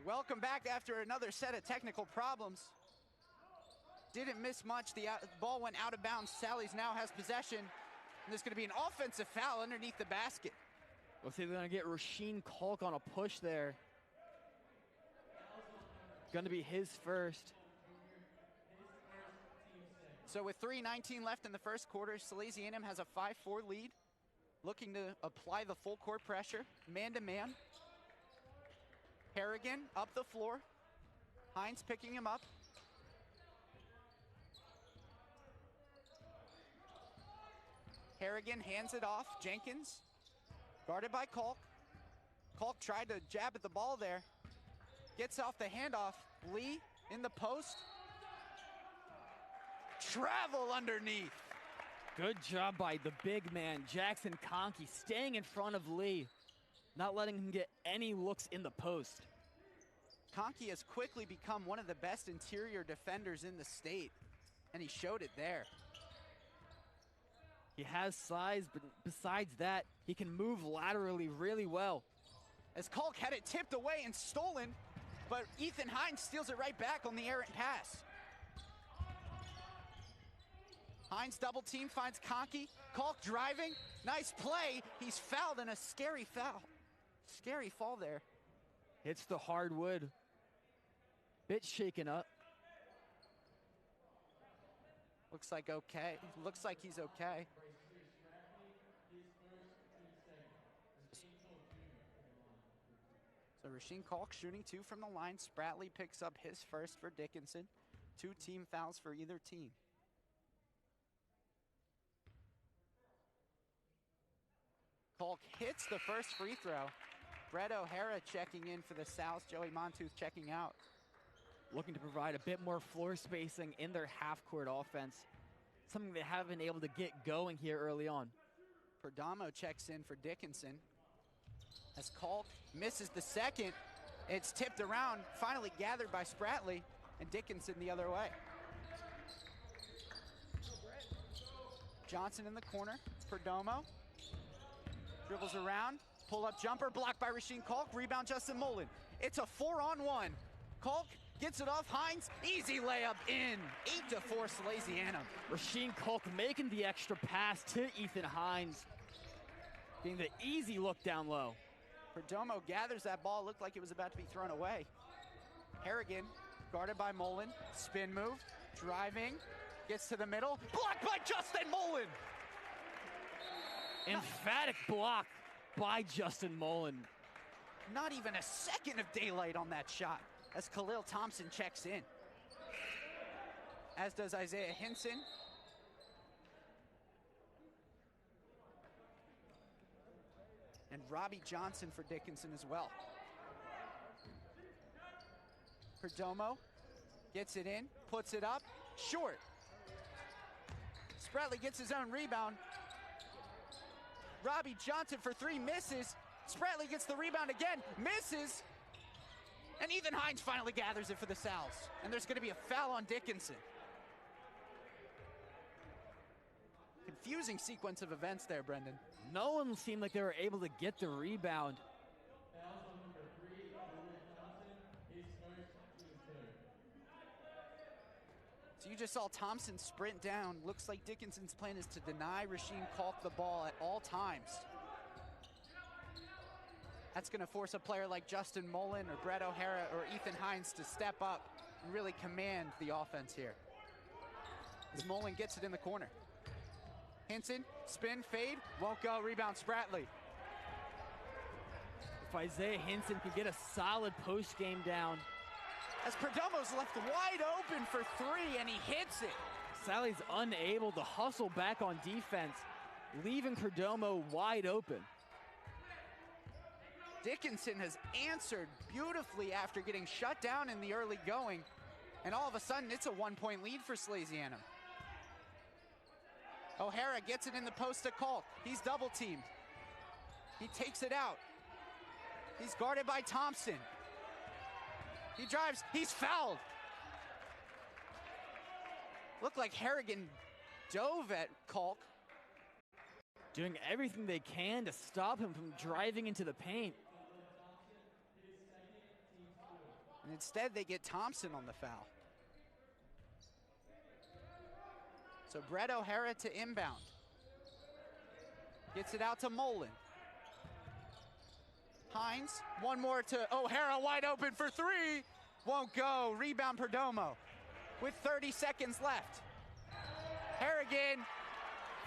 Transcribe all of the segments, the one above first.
Welcome back after another set of technical problems. Didn't miss much. The ball went out of bounds. Sally's now has possession. And there's going to be an offensive foul underneath the basket. Looks like they're going to get Rasheem Kalk on a push there. Going to be his first. So with 3:19 left in the first quarter, Salesianum has a 5-4 lead. Looking to apply the full court pressure, man-to-man. Harrigan up the floor. Hines picking him up. Harrigan hands it off. Jenkins, guarded by Kalk. Kalk tried to jab at the ball there. Gets off the handoff. Lee in the post. Travel underneath. Good job by the big man, Jackson Conkey, staying in front of Lee, not letting him get any looks in the post. Conkey has quickly become one of the best interior defenders in the state, and he showed it there. He has size, but besides that, he can move laterally really well. As Kalk had it tipped away and stolen, but Ethan Hines steals it right back on the errant pass. Hines double team, finds Conkey. Kalk driving, nice play. He's fouled in a scary foul. Scary fall there. Hits the hardwood. Bit shaken up. Looks like okay. Looks like he's okay. So Rasheem Kalk shooting 2 from the line. Spratley picks up his first for Dickinson. 2 team fouls for either team. Kalk hits the first free throw. Brett O'Hara checking in for the South. Joey Montooth checking out. Looking to provide a bit more floor spacing in their half-court offense. Something they haven't been able to get going here early on. Perdomo checks in for Dickinson. As Kalk misses the second, it's tipped around, finally gathered by Spratley, and Dickinson the other way. Johnson in the corner. Perdomo dribbles around, pull-up jumper, blocked by Rasheem Kalk, rebound Justin Molen. It's a 4-on-1. Kalk gets it off Hines, easy layup in. 8-4 Salesianum. Rasheem Kalk making the extra pass to Ethan Hines, getting the easy look down low. Perdomo gathers that ball, looked like it was about to be thrown away. Harrigan, guarded by Molen, spin move, driving, gets to the middle, blocked by Justin Molen. Emphatic block by Justin Molen. Not even a second of daylight on that shot as Khalil Thompson checks in. As does Isaiah Hinson. And Robbie Johnson for Dickinson as well. Perdomo gets it in, puts it up, short. Spratley gets his own rebound. Robbie Johnson for 3 misses. Spratley gets the rebound again, misses. And Ethan Hines finally gathers it for the Sal's. And there's going to be a foul on Dickinson. Confusing sequence of events there, Brendan. No one seemed like they were able to get the rebound. So you just saw Thompson sprint down. Looks like Dickinson's plan is to deny Rasheem Kalk the ball at all times. That's going to force a player like Justin Molen or Brett O'Hara or Ethan Hines to step up and really command the offense here. As Molen gets it in the corner. Hinson, spin, fade, won't go, rebound Spratley. If Isaiah Hinson can get a solid post game down. As Perdomo's left wide open for 3 and he hits it. Sally's unable to hustle back on defense, leaving Perdomo wide open. Dickinson has answered beautifully after getting shut down in the early going, and all of a sudden it's a 1-point lead for Salesianum. O'Hara gets it in the post to Kalk. He's double teamed. He takes it out. He's guarded by Thompson. He drives, he's fouled. Looked like Harrigan dove at Kalk. Doing everything they can to stop him from driving into the paint. instead they get Thompson on the foul. So Brett O'Hara to inbound. Gets it out to Molen. Hines, one more to O'Hara, wide open for three. Won't go, rebound Perdomo with 30 seconds left. Harrigan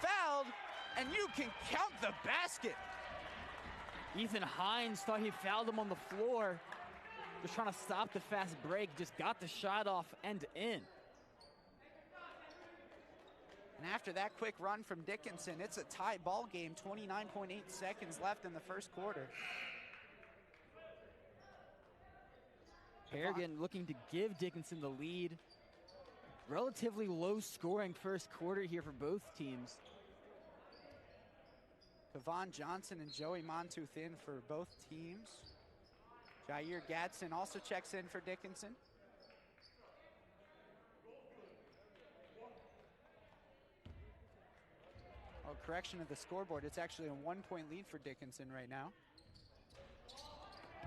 fouled, and you can count the basket. Ethan Hines thought he fouled him on the floor. Was trying to stop the fast break, just got the shot off and in. And after that quick run from Dickinson, it's a tie ball game, 29.8 seconds left in the first quarter. Harrigan looking to give Dickinson the lead. Relatively low scoring first quarter here for both teams. Kevon Johnson and Joey Montooth in for both teams. Jair Gadsden also checks in for Dickinson. Oh, correction of the scoreboard. It's actually a 1-point lead for Dickinson right now.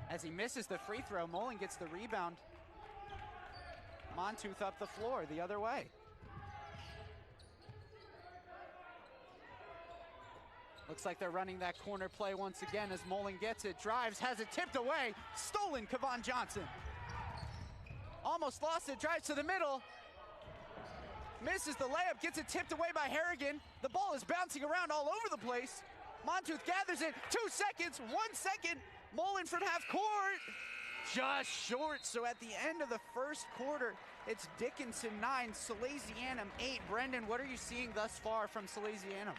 As he misses the free throw, Molen gets the rebound. Montooth up the floor the other way. Looks like they're running that corner play once again as Molen gets it, drives, has it tipped away, stolen, Kevon Johnson. Almost lost it, drives to the middle. Misses the layup, gets it tipped away by Harrigan. The ball is bouncing around all over the place. Montooth gathers it, 2 seconds, 1 second. Molen from half court, just short. So at the end of the first quarter, it's Dickinson 9, Salesianum 8. Brendan, what are you seeing thus far from Salesianum?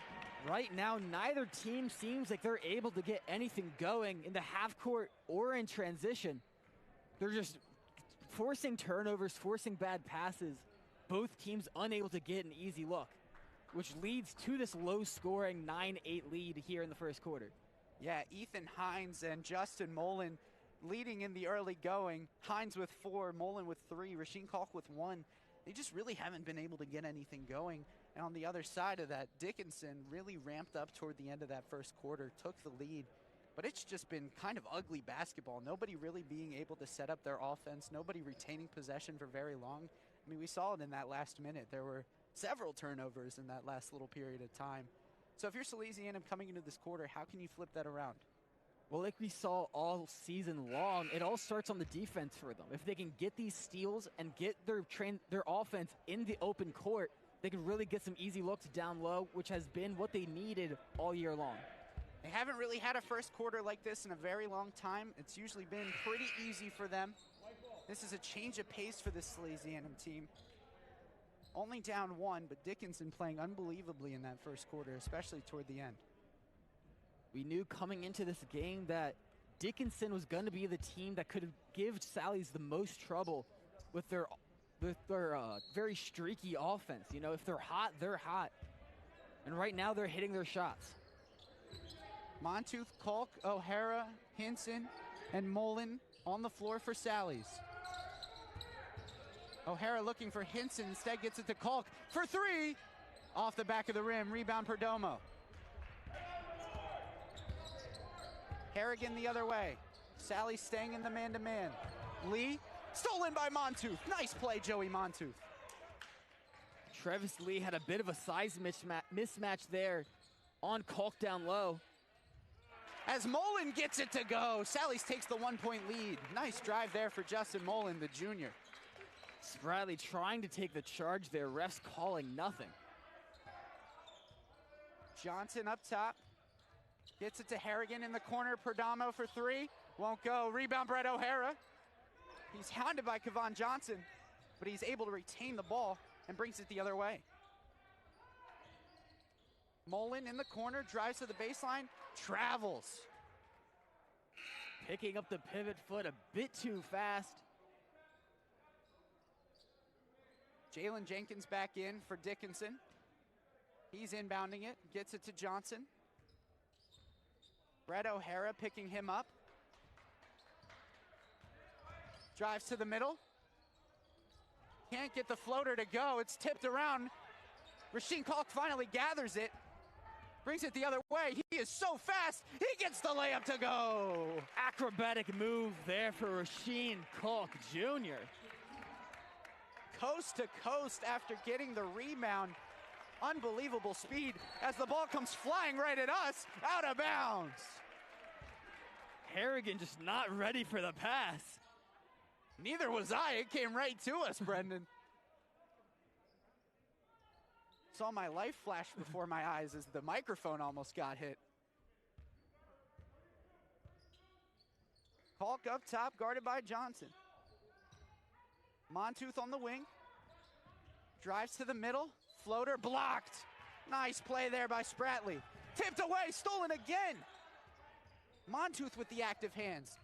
Right now, neither team seems like they're able to get anything going in the half court or in transition. They're just forcing turnovers, forcing bad passes. Both teams unable to get an easy look, which leads to this low-scoring 9-8 lead here in the first quarter. Yeah, Ethan Hines and Justin Molen leading in the early going. Hines with 4, Molen with 3, Rasheem Kalk with 1. They just really haven't been able to get anything going. And on the other side of that, Dickinson really ramped up toward the end of that first quarter, took the lead. But it's just been kind of ugly basketball. Nobody really being able to set up their offense, nobody retaining possession for very long. I mean, we saw it in that last minute. There were several turnovers in that last little period of time. So if you're Salesianum coming into this quarter, how can you flip that around? Well, like we saw all season long, it all starts on the defense for them. If they can get these steals and get their offense in the open court, they can really get some easy looks down low, which has been what they needed all year long. They haven't really had a first quarter like this in a very long time. It's usually been pretty easy for them. This is a change of pace for this Salesianum team. Only down 1, but Dickinson playing unbelievably in that first quarter, especially toward the end. We knew coming into this game that Dickinson was going to be the team that could give Sally's the most trouble with their very streaky offense. You know, if they're hot, they're hot. And right now they're hitting their shots. Montooth, Kalk, O'Hara, Hinson, and Molen on the floor for Sally's. O'Hara looking for Hinson, instead gets it to Kalk for 3. Off the back of the rim, rebound Perdomo. Harrigan the other way. Sally staying in the man-to-man. Lee, stolen by Montooth. Nice play, Joey Montooth. Travis Lee had a bit of a size mismatch there on Kalk down low. As Molen gets it to go, Sally's takes the 1-point lead. Nice drive there for Justin Molen, the junior. Spradley trying to take the charge there, refs calling nothing. Johnson up top. Gets it to Harrigan in the corner. Perdomo for 3. Won't go. Rebound Brett O'Hara. He's hounded by Kevon Johnson, but he's able to retain the ball and brings it the other way. Molen in the corner, drives to the baseline, travels. Picking up the pivot foot a bit too fast. Jalen Jenkins back in for Dickinson. He's inbounding it, gets it to Johnson. Brett O'Hara picking him up. Drives to the middle. Can't get the floater to go. It's tipped around. Rasheem Kalk finally gathers it. Brings it the other way. He is so fast. He gets the layup to go. Acrobatic move there for Rasheed Kalk Jr. Coast to coast after getting the rebound. Unbelievable speed as the ball comes flying right at us, out of bounds. Harrigan just not ready for the pass. Neither was I. It came right to us, Brendan. Saw my life flash before my eyes as the microphone almost got hit. Kalk up top, guarded by Johnson. Montooth on the wing. Drives to the middle. Floater blocked. Nice play there by Spratley. Tipped away, stolen again. Montooth with the active hands.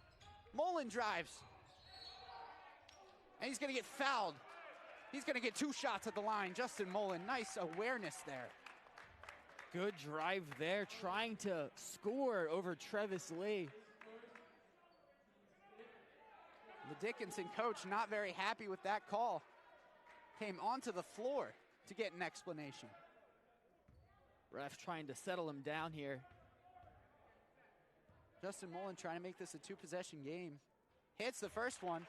Molen drives. And he's going to get fouled. He's going to get 2 shots at the line. Justin Molen, nice awareness there. Good drive there, trying to score over Travis Lee. The Dickinson coach not very happy with that call. Came onto the floor to get an explanation. Ref trying to settle him down here. Justin Molen trying to make this a 2-possession game. Hits the first one.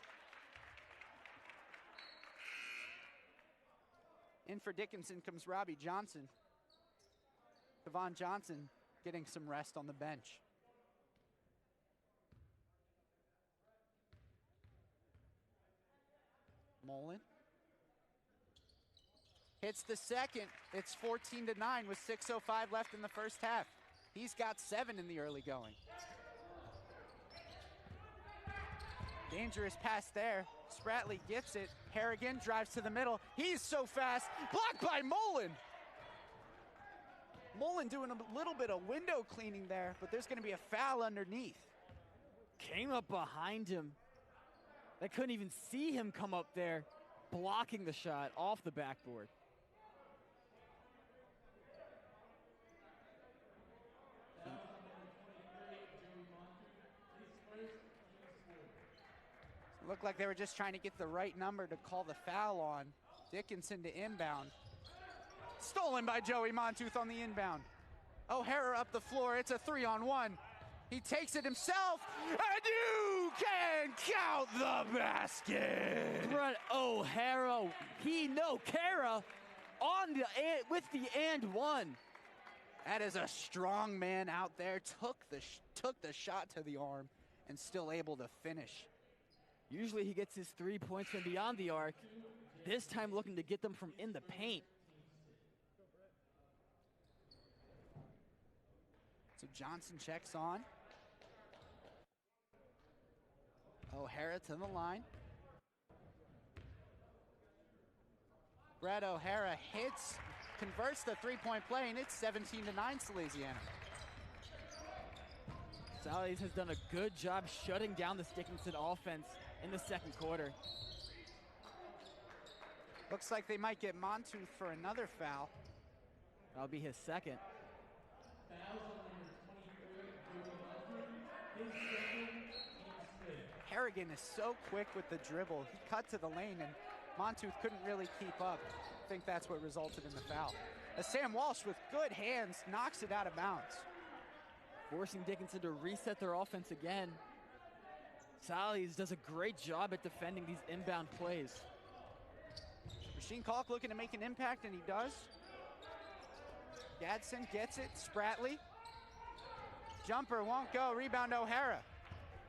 In for Dickinson comes Robbie Johnson. Kevon Johnson getting some rest on the bench. Molen hits the second. It's 14-9 with 6:05 left in the first half. He's got 7 in the early going. Dangerous pass there. Spratley gets it. Harrigan drives to the middle. He's so fast. Blocked by Molen. Molen doing a little bit of window cleaning there, but there's going to be a foul underneath. Came up behind him. They couldn't even see him come up there, blocking the shot off the backboard. Looked like they were just trying to get the right number to call the foul on. Dickinson to inbound. Stolen by Joey Montooth on the inbound. O'Hara up the floor. It's a 3-on-1. He takes it himself, and you can count the basket. Brett O'Hara, he no Kara on the with the and one. That is a strong man out there. Took the shot to the arm and still able to finish. Usually he gets his 3 points from beyond the arc. This time looking to get them from in the paint. So Johnson checks on. O'Hara to the line. Brett O'Hara hits, converts the 3-point play, and it's 17-9 Salesianum. Sally's has done a good job shutting down the Dickinson offense in the second quarter. Looks like they might get Montooth for another foul. That'll be his second. Harrigan is so quick with the dribble. He cut to the lane, and Montooth couldn't really keep up. I think that's what resulted in the foul. As Sam Walsh, with good hands, knocks it out of bounds. Forcing Dickinson to reset their offense again. Sally's does a great job at defending these inbound plays. Rasheed Kalk looking to make an impact, and he does. Gadsden gets it. Spratley. Jumper won't go. Rebound O'Hara.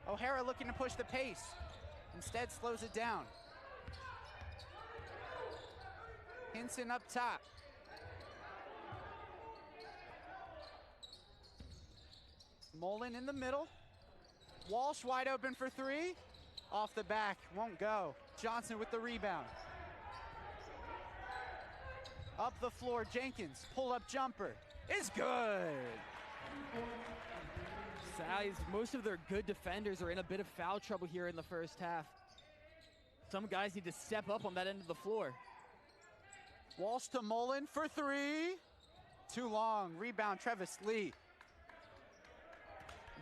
O'Hara looking to push the pace. Instead slows it down. Hinson up top. Molen in the middle. Walsh wide open for 3. Off the back, won't go. Johnson with the rebound. Up the floor, Jenkins, pull-up jumper is good. Sally's, most of their good defenders are in a bit of foul trouble here in the first half. Some guys need to step up on that end of the floor. Walsh to Molen for 3. Too long, rebound Travis Lee.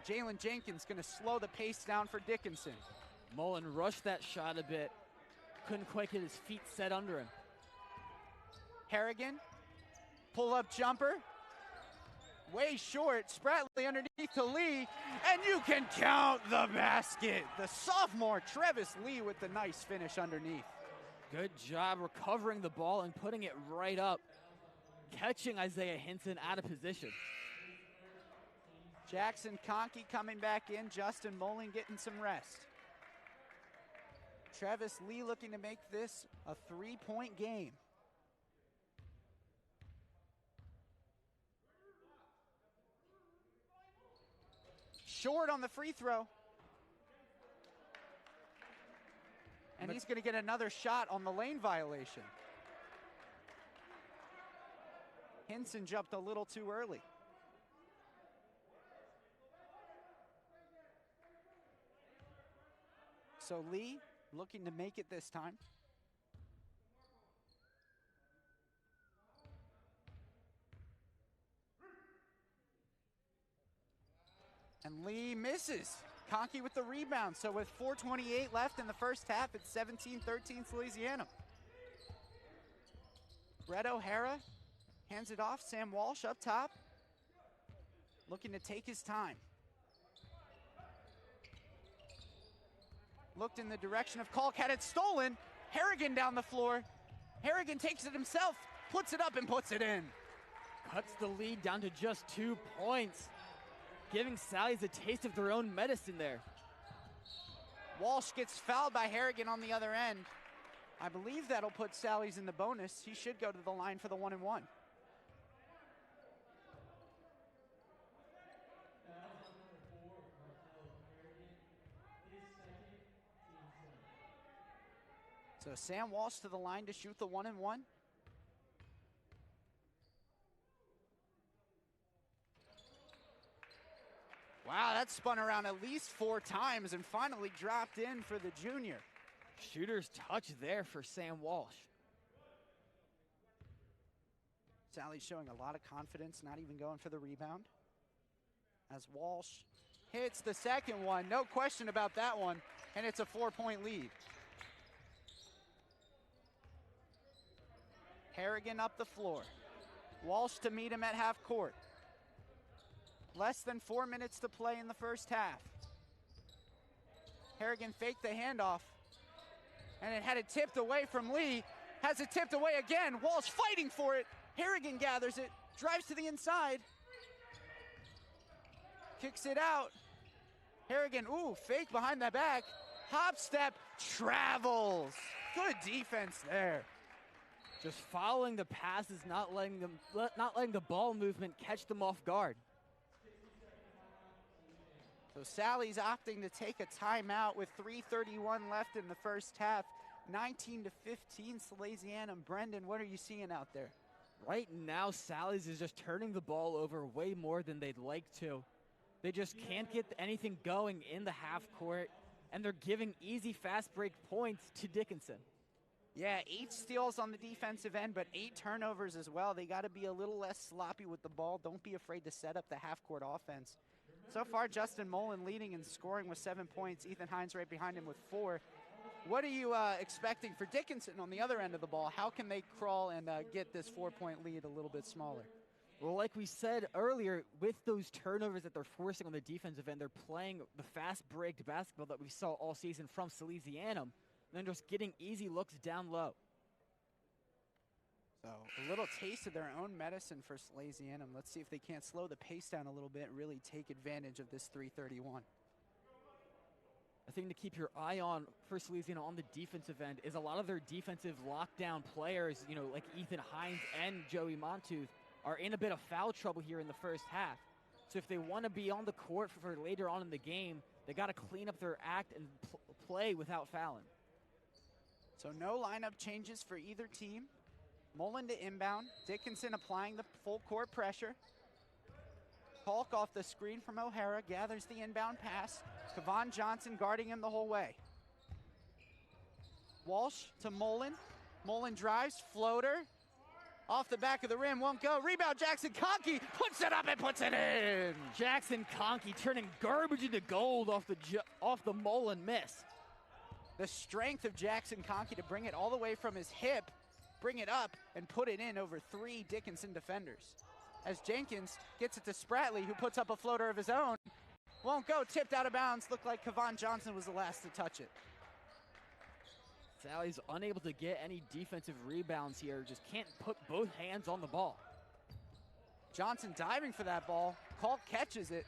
Jalen Jenkins gonna slow the pace down for Dickinson. Molen rushed that shot a bit. Couldn't quite get his feet set under him. Harrigan, pull-up jumper. way short. Spratley underneath to Lee, and you can count the basket. The sophomore Travis Lee with the nice finish underneath. Good job recovering the ball and putting it right up, catching Isaiah Hinson out of position. Jackson Conkey coming back in. Justin Molen getting some rest. Travis Lee looking to make this a 3-point game. Short on the free throw. And he's going to get another shot on the lane violation. Hinson jumped a little too early. So Lee looking to make it this time. And Lee misses. Conkey with the rebound. So with 4:28 left in the first half, it's 17-13 Salesianum. Brett O'Hara hands it off. Sam Walsh up top, looking to take his time. Looked in the direction of Kalk, had it stolen. Harrigan down the floor. Harrigan takes it himself, puts it up and puts it in. Cuts the lead down to just 2 points, giving Sally's a taste of their own medicine there. Walsh gets fouled by Harrigan on the other end. I believe that'll put Sally's in the bonus. He should go to the line for the 1-and-1. So Sam Walsh to the line to shoot the 1-and-1. Wow, that spun around at least 4 times and finally dropped in for the junior. Shooter's touch there for Sam Walsh. Sally's showing a lot of confidence, not even going for the rebound. As Walsh hits the second one, no question about that one, and it's a 4-point lead. Harrigan up the floor. Walsh to meet him at half court. Less than 4 minutes to play in the first half. Harrigan faked the handoff, and it had it tipped away from Lee. Has it tipped away again. Walsh fighting for it. Harrigan gathers it, drives to the inside. Kicks it out. Harrigan, ooh, fake behind the back. Hop step, travels. Good defense there. Just following the passes, not letting the ball movement catch them off guard. So Sally's opting to take a timeout with 3:31 left in the first half. 19-15 Salesianum. Brendan, what are you seeing out there? Right now, Sally's is just turning the ball over way more than they'd like to. They just can't get anything going in the half court, and they're giving easy fast break points to Dickinson. Yeah, 8 steals on the defensive end, but 8 turnovers as well. They got to be a little less sloppy with the ball. Don't be afraid to set up the half-court offense. So far, Justin Molen leading and scoring with 7 points. Ethan Hines right behind him with 4. What are you expecting for Dickinson on the other end of the ball? How can they crawl and get this 4-point lead a little bit smaller? Well, like we said earlier, with those turnovers that they're forcing on the defensive end, they're playing the fast-break basketball that we saw all season from Salesianum. And then just getting easy looks down low. So a little taste of their own medicine for Salesianum. Let's see if they can't slow the pace down a little bit and really take advantage of this 3:31. A thing to keep your eye on for Salesianum on the defensive end is a lot of their defensive lockdown players, you know, like Ethan Hines and Joey Montooth, are in a bit of foul trouble here in the first half. So if they want to be on the court for later on in the game, they got to clean up their act and play without fouling. So no lineup changes for either team. Molen to inbound. Dickinson applying the full court pressure. Kalk off the screen from O'Hara, gathers the inbound pass. Kevon Johnson guarding him the whole way. Walsh to Molen. Molen drives, floater. Off the back of the rim, won't go. Rebound, Jackson Conkey puts it up and puts it in. Jackson Conkey turning garbage into gold off the Molen miss. The strength of Jackson Conkey to bring it all the way from his hip, bring it up, and put it in over 3 Dickinson defenders. as Jenkins gets it to Spratley, who puts up a floater of his own. Won't go, tipped out of bounds. Looked like Kevon Johnson was the last to touch it. Sally's unable to get any defensive rebounds here. Just can't put both hands on the ball. Johnson diving for that ball. Kalk catches it.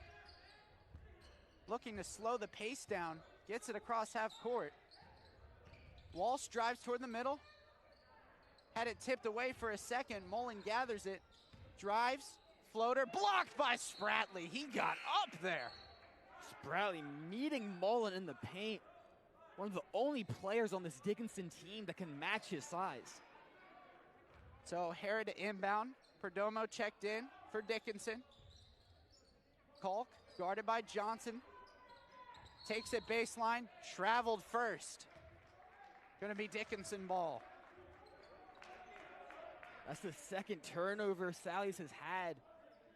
Looking to slow the pace down. Gets it across half court. Walsh drives toward the middle. Had it tipped away for a second. Molen gathers it. Drives. Floater. Blocked by Spratley. He got up there. Spratley meeting Molen in the paint. One of the only players on this Dickinson team that can match his size. So O'Hara to inbound. Perdomo checked in for Dickinson. Kalk guarded by Johnson. Takes it baseline. Traveled first. Going to be Dickinson ball. That's the second turnover Sally's has had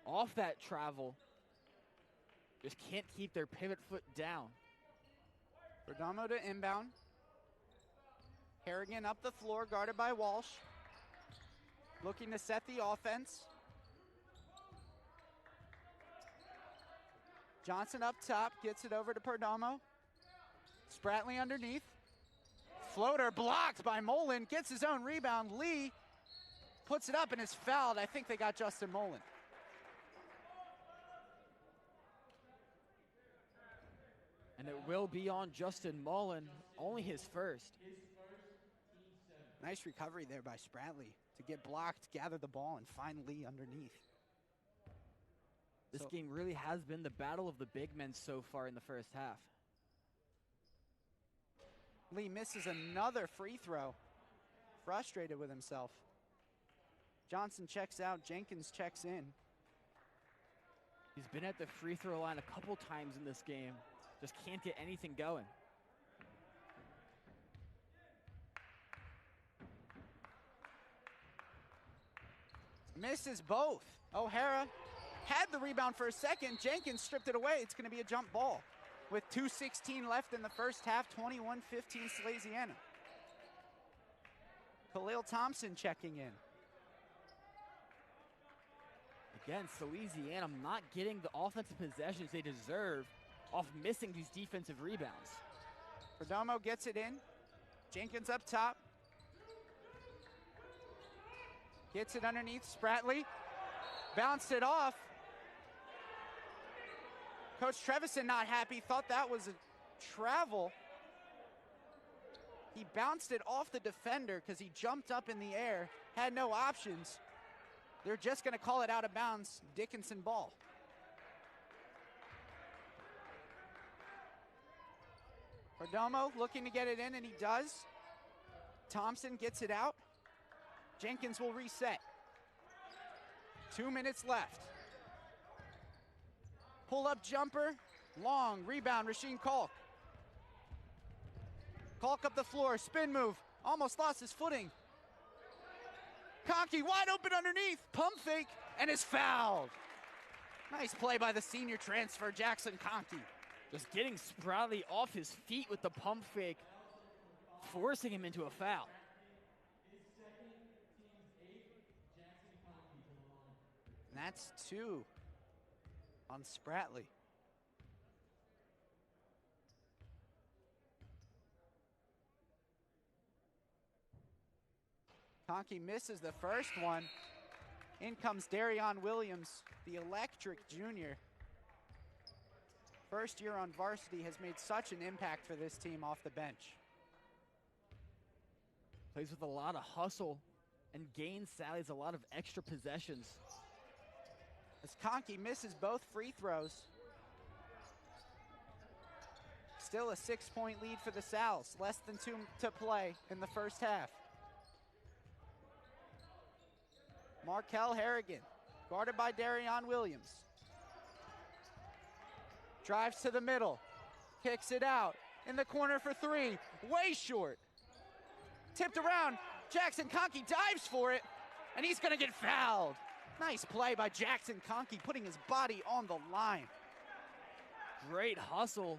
off that travel. Just can't keep their pivot foot down. Perdomo to inbound. Harrigan up the floor, guarded by Walsh. Looking to set the offense. Johnson up top, gets it over to Perdomo. Spratley underneath. Floater blocked by Molen, gets his own rebound. Lee puts it up and is fouled. I think they got Justin Molen. And it will be on Justin Molen, only his first. Nice recovery there by Spratley to get blocked, gather the ball, and find Lee underneath. This game really has been the battle of the big men so far in the first half. Lee misses another free throw. Frustrated with himself. Johnson checks out, Jenkins checks in. He's been at the free throw line a couple times in this game. Just can't get anything going. Misses both. O'Hara had the rebound for a second. Jenkins stripped it away. It's going to be a jump ball. With 2:16 left in the first half, 21-15 Salesianum. Khalil Thompson checking in. Again, Salesianum not getting the offensive possessions they deserve off missing these defensive rebounds. Perdomo gets it in. Jenkins up top. Gets it underneath Spratley. Bounced it off. Coach Trevison not happy, thought that was a travel. He bounced it off the defender because he jumped up in the air, had no options. They're just going to call it out of bounds. Dickinson ball. Perdomo looking to get it in, and he does. Thompson gets it out. Jenkins will reset. 2 minutes left. Pull-up jumper, long, rebound, Rasheem Kalk. Kalk up the floor, spin move, almost lost his footing. Conkey wide open underneath, pump fake, and is fouled. Nice play by the senior transfer, Jackson Conkey. Just getting Spratley off his feet with the pump fake, forcing him into a foul. And that's 2 on Spratley. Conkey misses the first one. In comes Darion Williams, the electric junior. First year on varsity, has made such an impact for this team off the bench. Plays with a lot of hustle and gains Sally's a lot of extra possessions. As Conkey misses both free throws. Still a 6-point lead for the Sals. Less than 2 to play in the first half. Markel Harrigan, guarded by Darion Williams. Drives to the middle, kicks it out. In the corner for 3, way short. Tipped around, Jackson Conkey dives for it, and he's gonna get fouled. Nice play by Jackson Conkey, putting his body on the line. Great hustle.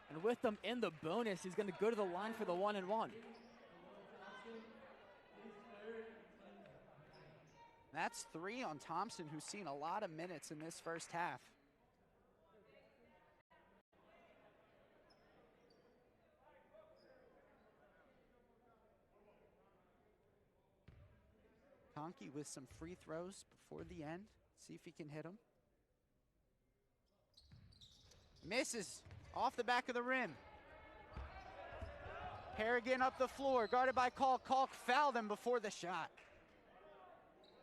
And with them in the bonus, he's going to go to the line for the 1-and-1. That's 3 on Thompson, who's seen a lot of minutes in this first half. Conkey with some free throws before the end. See if he can hit them. Misses off the back of the rim. Harrigan up the floor, guarded by Kalk. Kalk fouled him before the shot.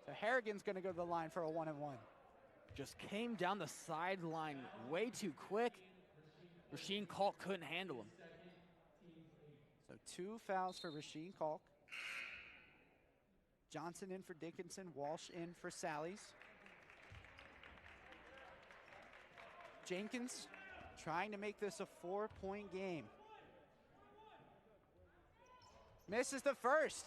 So Harrigan's going to go to the line for a 1-and-1. Just came down the sideline way too quick. Rasheed Kalk couldn't handle him. So 2 fouls for Rasheed Kalk. Johnson in for Dickinson, Walsh in for Sallies. Jenkins trying to make this a 4-point game. Misses the first.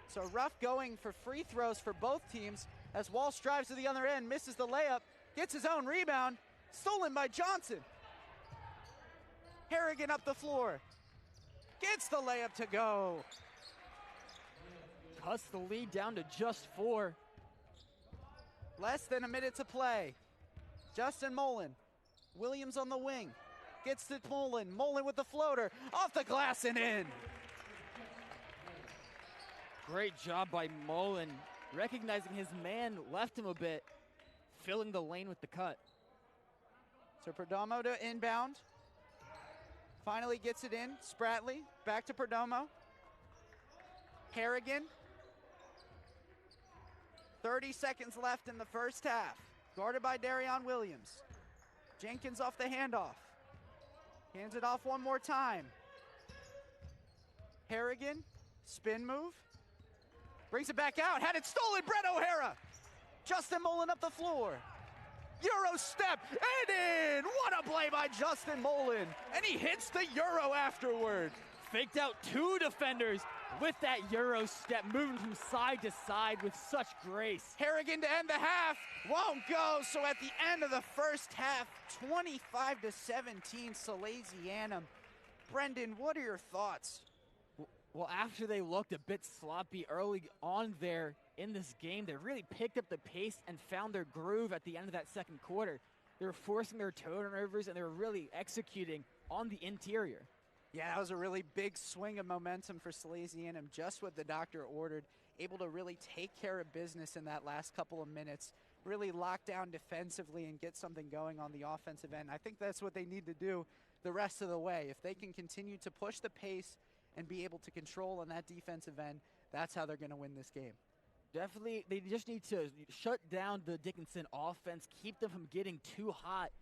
So rough going for free throws for both teams as Walsh drives to the other end, misses the layup, gets his own rebound, stolen by Johnson. Harrigan up the floor, gets the layup to go. Cuts the lead down to just 4. Less than a minute to play. Justin Molen, Williams on the wing, gets to Molen. Molen with the floater, off the glass and in. Great job by Molen, recognizing his man left him a bit, filling the lane with the cut. So Perdomo to inbound. Finally gets it in. Spratley back to Perdomo. Harrigan. 30 seconds left in the first half. Guarded by Darion Williams. Jenkins off the handoff. Hands it off one more time. Harrigan, spin move. Brings it back out, had it stolen, Brett O'Hara. Justin Molen up the floor. Euro step, and in! What a play by Justin Molen. And he hits the Euro afterward. Faked out 2 defenders with that Euro step, moving from side to side with such grace. Harrigan to end the half, won't go. So at the end of the first half, 25-17, Salesianum. Brendan, what are your thoughts? Well, after they looked a bit sloppy early on there in this game, they really picked up the pace and found their groove at the end of that second quarter. They were forcing their turnovers, and they were really executing on the interior. Yeah, that was a really big swing of momentum for Salesianum, just what the doctor ordered, able to really take care of business in that last couple of minutes, really lock down defensively and get something going on the offensive end. I think that's what they need to do the rest of the way. If they can continue to push the pace and be able to control on that defensive end, that's how they're going to win this game. Definitely, they just need to shut down the Dickinson offense, keep them from getting too hot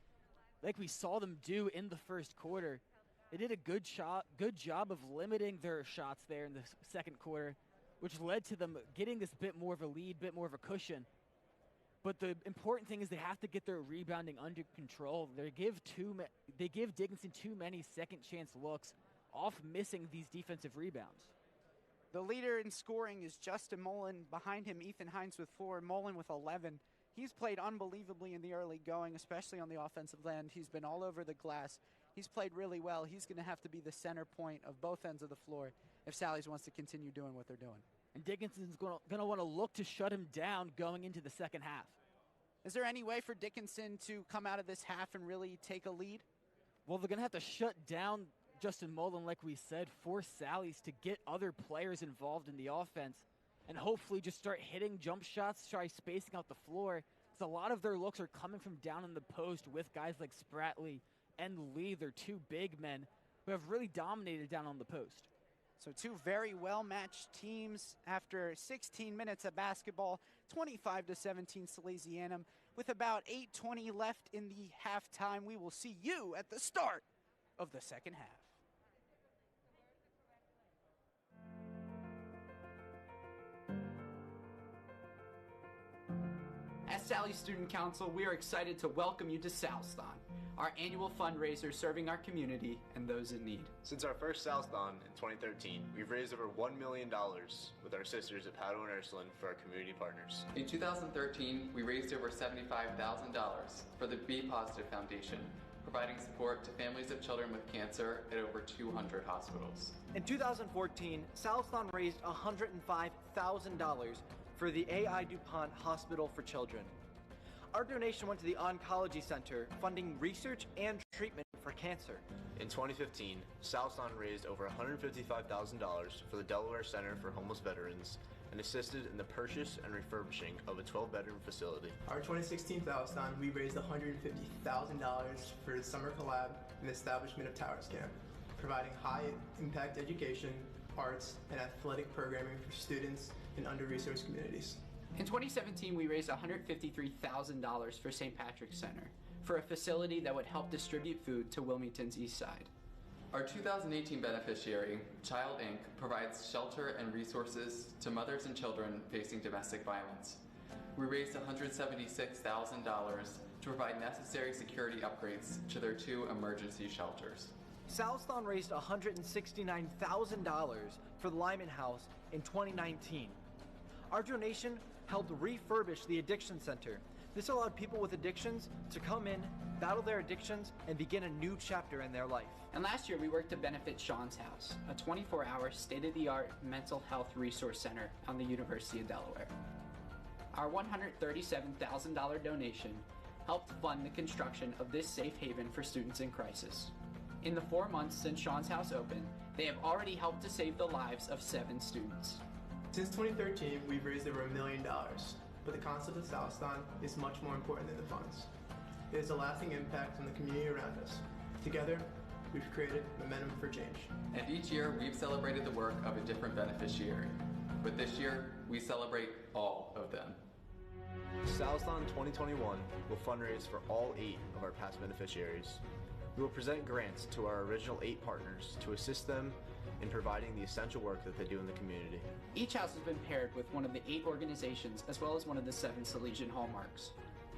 like we saw them do in the first quarter. They did a good job of limiting their shots there in the second quarter, which led to them getting this bit more of a lead, bit more of a cushion. But the important thing is they have to get their rebounding under control. They give Dickinson too many second chance looks, off missing these defensive rebounds. The leader in scoring is Justin Molen. Behind him, Ethan Hines with 4, Molen with 11. He's played unbelievably in the early going, especially on the offensive end. He's been all over the glass. He's played really well. He's going to have to be the center point of both ends of the floor if Sally's wants to continue doing what they're doing. And Dickinson's going to want to look to shut him down going into the second half. Is there any way for Dickinson to come out of this half and really take a lead? Well, they're going to have to shut down Justin Molen, like we said, force Sally's to get other players involved in the offense and hopefully just start hitting jump shots, try spacing out the floor. Because a lot of their looks are coming from down in the post with guys like Spratley and Lee. They're 2 big men who have really dominated down on the post. So 2 very well-matched teams after 16 minutes of basketball, 25-17 Salesianum. With about 8:20 left in the halftime, we will see you at the start of the second half. As Sally Student Council, we are excited to welcome you to Salesthon, our annual fundraiser serving our community and those in need. Since our first Salesthon in 2013, we've raised over $1 million with our sisters at Padua and Ursuline for our community partners. In 2013, we raised over $75,000 for the Be Positive Foundation, providing support to families of children with cancer at over 200 hospitals. In 2014, Salesthon raised $105,000 for the A.I. DuPont Hospital for Children. Our donation went to the Oncology Center, funding research and treatment for cancer. In 2015, Salesianum raised over $155,000 for the Delaware Center for Homeless Veterans and assisted in the purchase and refurbishing of a 12-bedroom facility. Our 2016 Salesianum, we raised $150,000 for the Summer Collab and the establishment of Towers Camp, providing high-impact education, arts, and athletic programming for students in under-resourced communities. In 2017, we raised $153,000 for St. Patrick's Center, for a facility that would help distribute food to Wilmington's East Side. Our 2018 beneficiary, Child Inc., provides shelter and resources to mothers and children facing domestic violence. We raised $176,000 to provide necessary security upgrades to their 2 emergency shelters. Salesianum raised $169,000 for the Lyman House in 2019. Our donation helped refurbish the Addiction Center. This allowed people with addictions to come in, battle their addictions, and begin a new chapter in their life. And last year, we worked to benefit Sean's House, a 24-hour state-of-the-art mental health resource center on the University of Delaware. Our $137,000 donation helped fund the construction of this safe haven for students in crisis. In the 4 months since Sean's House opened, they have already helped to save the lives of 7 students. Since 2013, we've raised over $1 million, but the concept of Salesianum is much more important than the funds. It has a lasting impact on the community around us. Together, we've created momentum for change. And each year, we've celebrated the work of a different beneficiary. But this year, we celebrate all of them. Salesianum 2021 will fundraise for all 8 of our past beneficiaries. We will present grants to our original 8 partners to assist them in providing the essential work that they do in the community. Each house has been paired with one of the 8 organizations as well as one of the 7 Salesian hallmarks.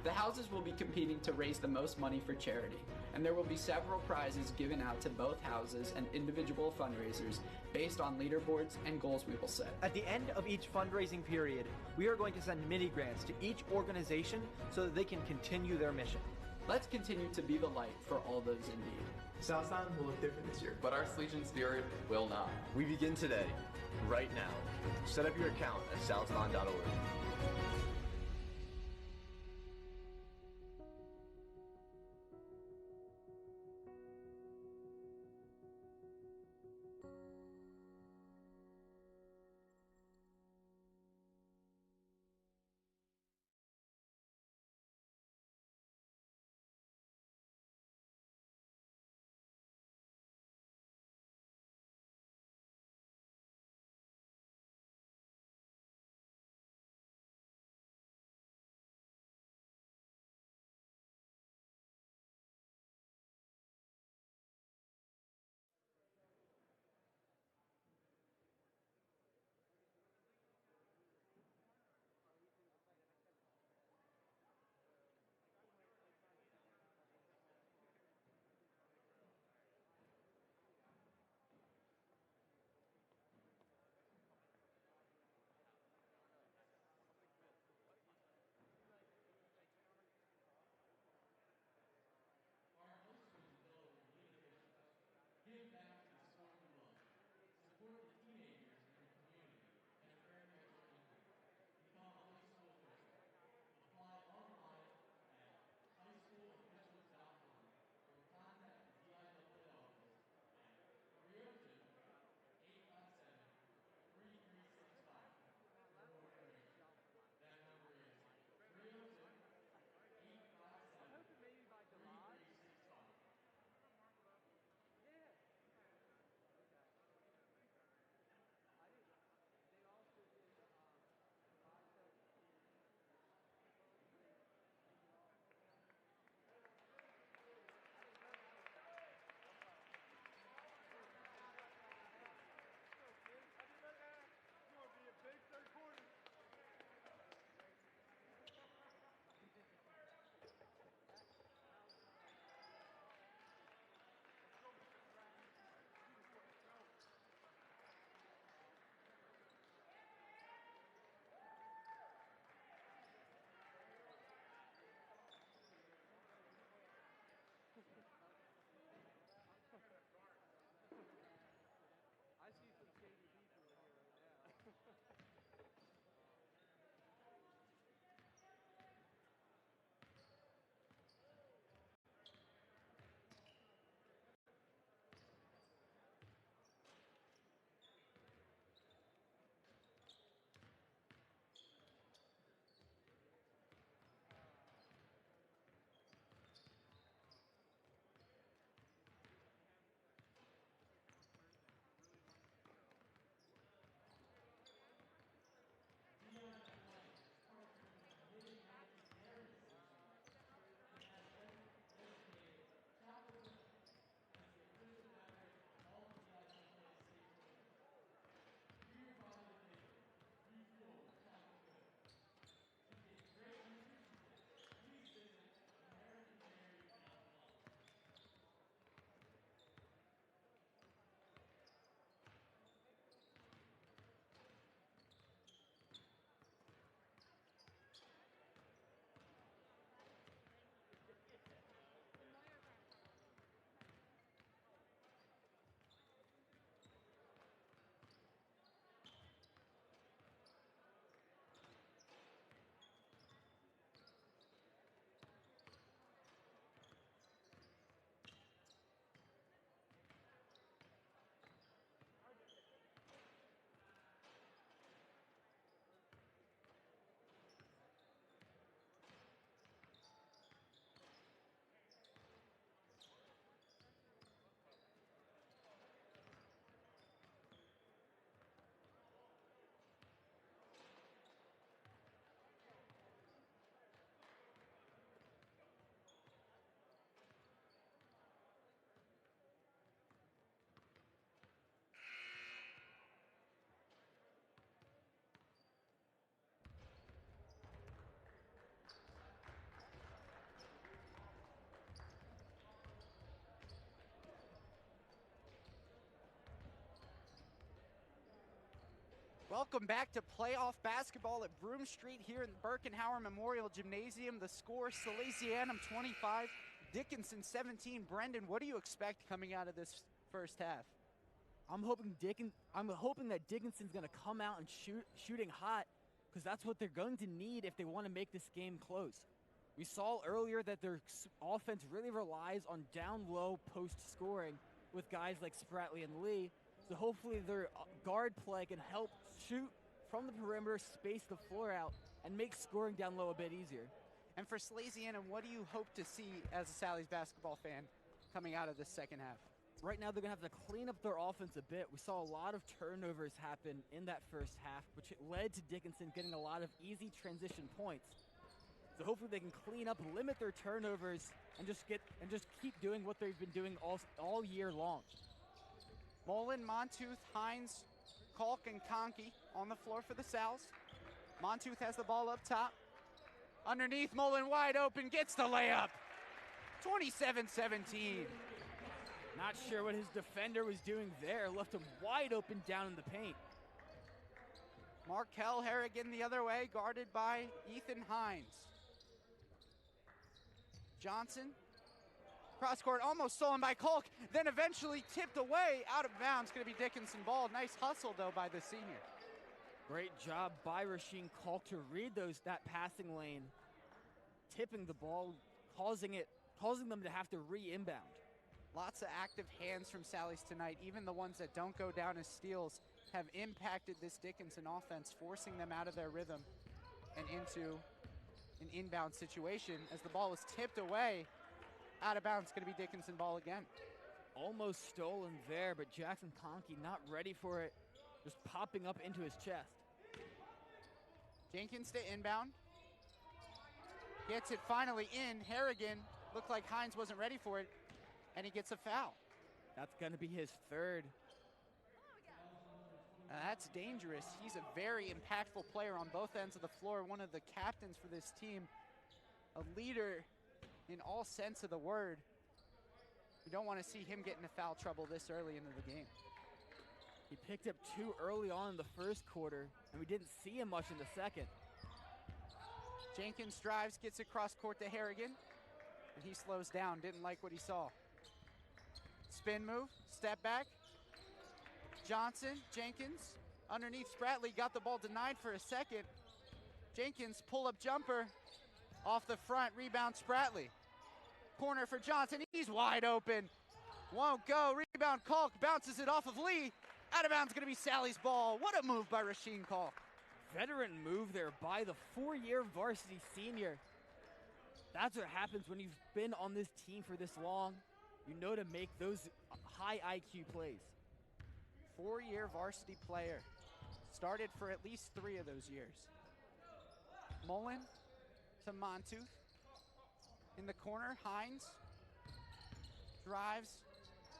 The houses will be competing to raise the most money for charity, and there will be several prizes given out to both houses and individual fundraisers based on leaderboards and goals we will set. At the end of each fundraising period, we are going to send mini grants to each organization so that they can continue their mission. Let's continue to be the light for all those in need. Salesianum will look different this year. But our Salesian spirit will not. We begin today, right now. Set up your account at salesianum.org. Welcome back to playoff basketball at Broome Street here in the Birkenhauer Memorial Gymnasium. The score, Salesianum 25, Dickinson 17. Brendan, what do you expect coming out of this first half? I'm hoping that Dickinson's going to come out and shooting hot, because that's what they're going to need if they want to make this game close. We saw earlier that their offense really relies on down-low post scoring with guys like Spratley and Lee. So hopefully their guard play can help shoot from the perimeter, space the floor out, and make scoring down low a bit easier. And for Salesianum, what do you hope to see as a Sally's basketball fan coming out of this second half? Right now they're going to have to clean up their offense a bit. We saw a lot of turnovers happen in that first half, which led to Dickinson getting a lot of easy transition points. So hopefully they can clean up, limit their turnovers, and just keep doing what they've been doing all year long. Molen, Montouf, Hines, Kalk, and Conkey on the floor for the Sals. Montouf has the ball up top. Underneath, Molen wide open, gets the layup. 27-17. Not sure what his defender was doing there. Left him wide open down in the paint. Markel Harrigan the other way, guarded by Ethan Hines. Johnson, cross court, almost stolen by Kalk, then eventually tipped away, out of bounds. Going to be Dickinson ball. Nice hustle, though, by the senior. Great job by Rasheen Kalk to read that passing lane, tipping the ball, causing them to have to re-inbound. Lots of active hands from Sally's tonight. Even the ones that don't go down as steals have impacted this Dickinson offense, forcing them out of their rhythm and into an inbound situation. As the ball was tipped away, out of bounds, going to be Dickinson ball again. Almost stolen there, but Jackson Conkey not ready for it, just popping up into his chest. Jenkins to inbound. Gets it finally in. Harrigan, looked like Hines wasn't ready for it, and he gets a foul. That's going to be his third. That's dangerous. He's a very impactful player on both ends of the floor, one of the captains for this team, a leader in all sense of the word. We don't want to see him get into foul trouble this early into the game. He picked up 2 early on in the first quarter, and we didn't see him much in the second. Jenkins drives, gets across court to Harrigan, and he slows down, didn't like what he saw. Spin move, step back. Johnson, Jenkins, underneath Spratley, got the ball denied for a second. Jenkins, pull-up jumper, off the front, rebound Spratley. Corner for Johnson, he's wide open. Won't go, rebound Kalk, bounces it off of Lee. Out of bounds, gonna be Sally's ball. What a move by Rasheen Kalk. Veteran move there by the 4-year varsity senior. That's what happens when you've been on this team for this long. You know to make those high IQ plays. 4-year varsity player. Started for at least 3 of those years. Molen to Montouf. In the corner, Hines drives,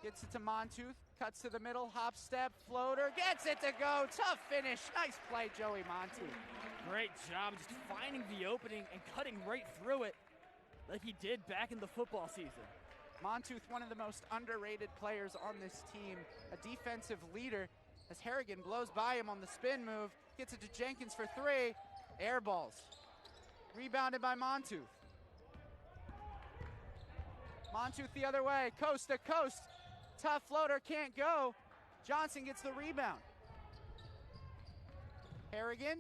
gets it to Montouf, cuts to the middle, hop step, floater, gets it to go. Tough finish. Nice play, Joey Montouf. Great job just finding the opening and cutting right through it like he did back in the football season. Montouf, one of the most underrated players on this team, a defensive leader, as Harrigan blows by him on the spin move, gets it to Jenkins for 3, air balls. Rebounded by Montouf. Montouf the other way, coast to coast. Tough floater, can't go. Johnson gets the rebound. Harrigan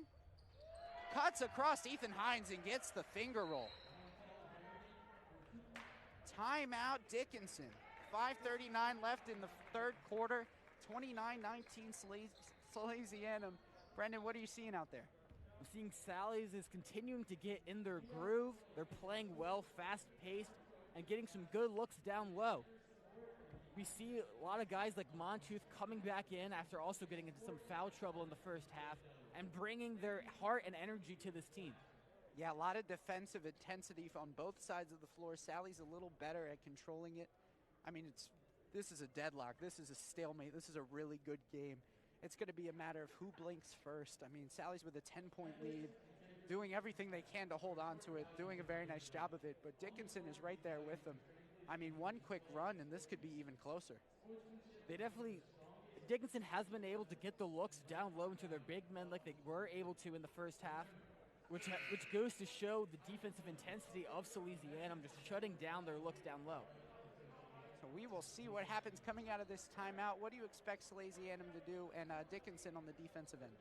cuts across Ethan Hines and gets the finger roll. Timeout Dickinson. 5:39 left in the third quarter. 29-19 Salesianum. Brendan, what are you seeing out there? I'm seeing Sally's is continuing to get in their groove. They're playing well, fast-paced, and getting some good looks down low. We see a lot of guys like Montouf coming back in after also getting into some foul trouble in the first half and bringing their heart and energy to this team. Yeah, a lot of defensive intensity on both sides of the floor. Sally's a little better at controlling it. I mean, this is a deadlock. This is a stalemate. This is a really good game. It's going to be a matter of who blinks first. I mean, Sally's with a 10-point lead, doing everything they can to hold on to it, doing a very nice job of it. But Dickinson is right there with them. I mean, one quick run, and this could be even closer. Dickinson has been able to get the looks down low into their big men like they were able to in the first half, which goes to show the defensive intensity of Salesianum, just shutting down their looks down low. So we will see what happens coming out of this timeout. What do you expect Salesianum to do, and Dickinson on the defensive end?